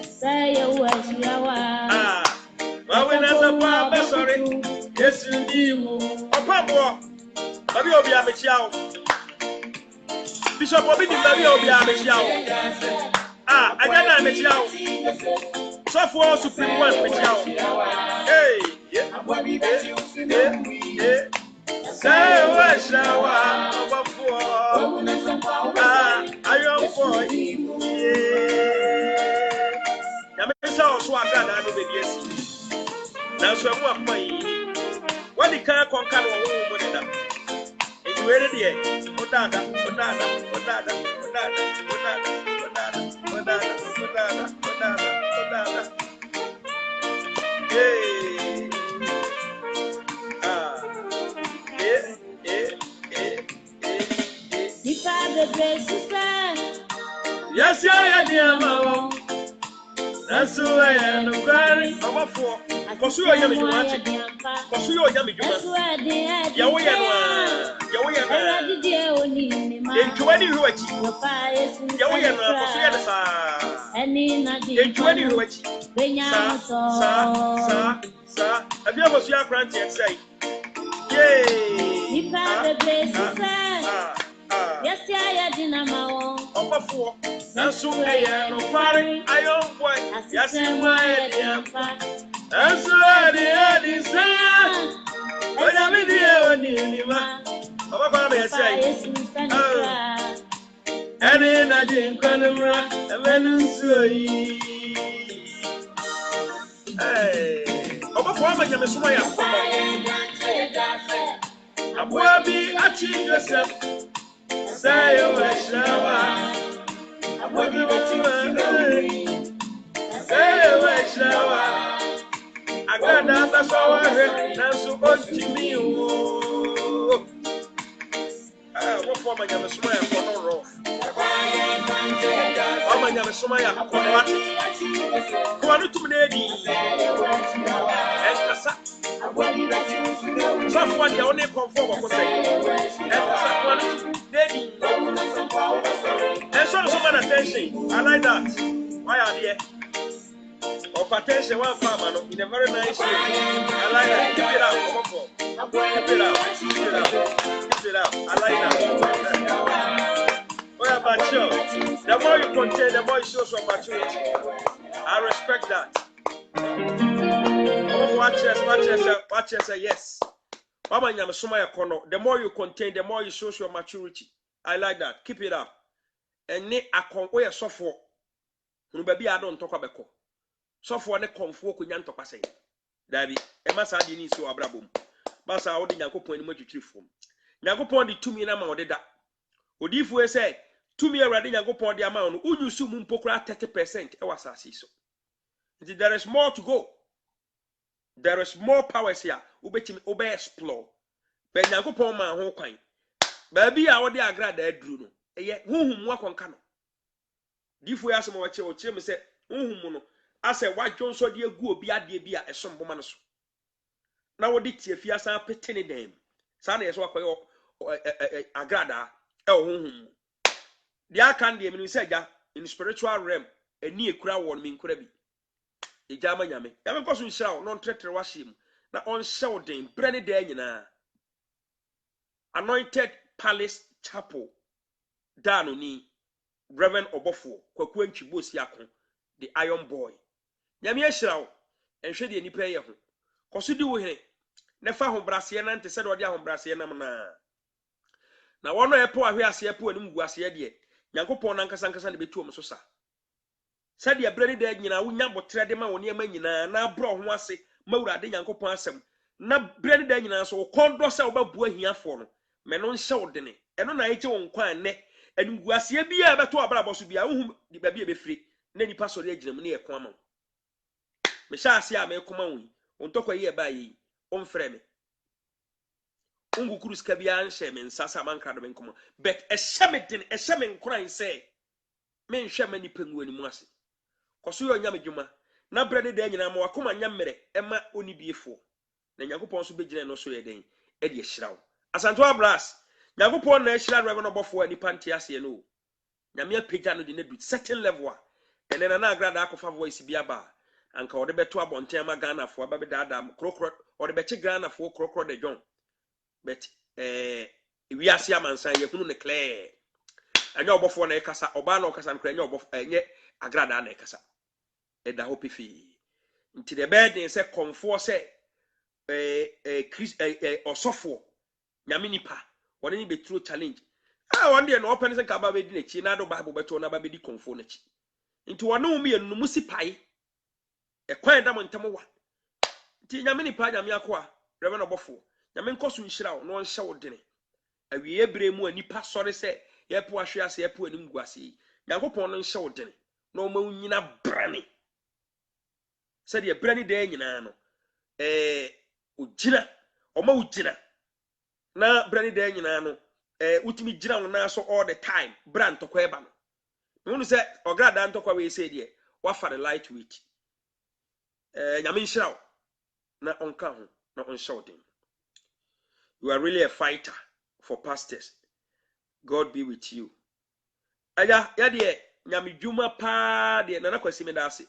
Say you was yawa. ma we na sa pa be sorry yesu ni mu papa bo maybe obi abechia o bishop obi di maybe obi abechia o aja na abechia o so for supreme one abechia o hey say what shawa before I am for you yamesa oso aga na no bebi esi na so mu akwa yi wadi kan konka no wo mo ne da ejuwere de odada yes ya dia mawo nasu ya no kwari obafo kosu yo yame jumati kosu yo yame jumati ya wo ya enjuwani huwachi ya wo ya no kosu ya sa enjuwani huwachi sa abia kosu ya grant and say yay yes ya dinamawo obafo nasu ya no kwari ayo boy yes ma ya diampa nasu ya di sa oya mi di oni ma baba ba me say ene na di nkonumra emenu nsuoyi obafo amanya mesoma ya abua bi achi Joseph say you shawa abodi say you shawa agada basawa nanso ontimi o wo for manya mesoma ya kono ro manya mesoma ya kono ati ko anu tum na edi eskasa so for the only conform what say eskasa ko anu dedi and so man attention I like that why are there of attention one farmer no in a very nice way I like that keep it up keep it up I like that what about you the more you contain the more you show some maturity I respect that watch us yes mama nyam soma yakono the more you contain the more you show your maturity I like that keep it up ene akonko ye sofo nu ba bia do ntokwa beko sofo ne konfo konya ntokwa sei dabi e masa de ni so abrabom masa wo de yakopon ani matwitwifom yakopon de tumi na ma wo de da odifu e say tumi awrade yakopon de ama wo unyusu mu mpokura 30% e wasasi so there is more to go. There is more powers here. Ube explore. But yakopon ma ho kwan. Baby a wo de agrada aduru no. Eye huhum wa konka no. Difu ya asemo wache oche me se huhum no ase wadwon so de agu obi ade bi a esom boma no so. Na wo de tiafi asan petene dem. Sa na yeso akoyo agrada e huhum. Dia kan de me se ja in spiritual realm eni ekura won me nkura bi. Ejama nyame ya me koso nhyira no ntretre wahiem na on hyɛw den brene da nyina Anointed Palace Chapel dano ni Reverend Obofo kwaku antwibosi akon the Iron Boy nyame ahyira wo enhwe de nipa ye ho koso di wo hene ne fa ho brase na nte se de ode ho brase nam na wono epo ahwe ase epo anim gu ase de Nyankopɔn nankasa nkasa ne betu om so sa said ya brani da nyina wonya botre de ma woni ema nyina na bro ho ase mawurade Nyankopɔn asem na brani da nyina so kondo se obabu ahiafo no me no nhyɛ wodene eno na eje won kwan ne enu guasie bia beto abrabọ so bia ohum di ba bia be free na nipa so re aginam na ye ko ama me sha ase a me koma won ontokwa ye ba yi on frɛ me ungu kurus ka bia nhye me nsasa manka do me nkoma but ehye me din ehye me nkran say me nhwe ma nipa ngu ani mu ase koso yo nya me dwuma na bre ne da nyina ma wakoma nya mmere ema oni biefo na Nyankopɔn so begina no so ye den e de hyiraw asanto abras Nyankopɔn na hyira rewe no bɔfo ani pante ase no nyame apagya no de na du certain level a ene na agrada akofa voice bia ba anka ode beto abonten ma Ghana fo aba be dada krokro ode be che Ghana fo krokro de John but wi ase amansan ye hunu ne clear anya obofo na ekasa oba na okasa nkra anya obofo enye agrada na ekasa eda hope fi nti de bed say comfort say osofo nyame nipa woni ni betro challenge one day no open say ka ba be di na chi na do bible beto na ba be di comfort na chi nti wonu mu ye numu sipai kwan da mo ntamo wa nti nyame nipa nyame akoa rebe no obofo nyame nkoso nhira wo no nhye wo dene awie ebre mu anipa sori se ye po ahwe ase ye po anim guase Nyankopɔn no nhye wo dene na o ma nyina brane se de brane de nyina no ugina o ma ugina na brane de nyina no utimi gina wo na so all the time brand tokwa eba no no se ograda ntokwa we se de wa fa the light weight nyame nhira wo na onka ho na onhye wo dene. You are really a fighter for pastors. God be with you. Aya ya de nyame dwuma pa de na nakwasi me da ase.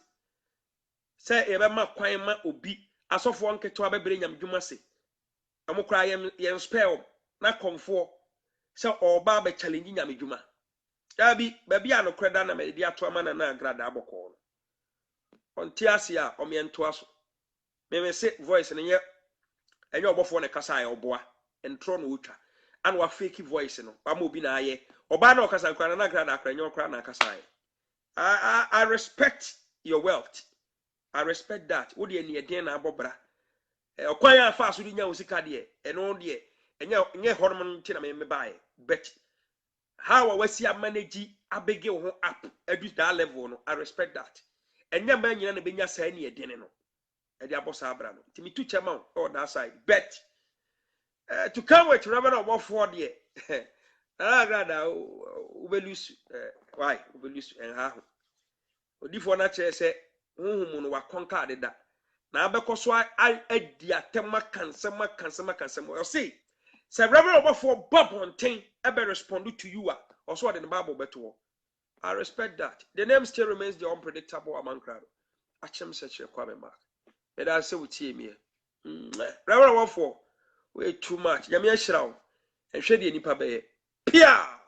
Say e be ma kwan ma obi asofo nketo abebre nyame dwuma se. Amokra yen spell na komfo say oba be challenge nyame dwuma. Ya bi bia anokreda na me de ato ama na agrada aboko. Onti ase a omiento aso. Me say voice ne ye enye obofo ne kasa ya oboa entro no utwa and wa fake voice no ama obi na aye oba na okasa nkra na agrada akra enye okra na kasa aye. I respect your wealth. I respect that. Wo de ne den na abobra okwan ya fa so de nya osika de eno de enye hormon nti na me baaye but how wasi manage abege wo up at that level no I respect that. Enye man nyina na benya sa ne den no e de abosa abra no timi tu chema on that side but to come with Reverend Obofo de agrada ubelus why ubelus en ha ho odifo na che se huhum no wa konka de da na abekoso adi atema kansema you see say Reverend Obofo bob on thing ebe respond to you also the Bible beto. I respect that. The name still remains the unpredictable among crowd. Achem seche Kwame Mark. And I say with me. Reverend Obofo, way too much. Yami Shroud and Shady Nipa Bay. Pia!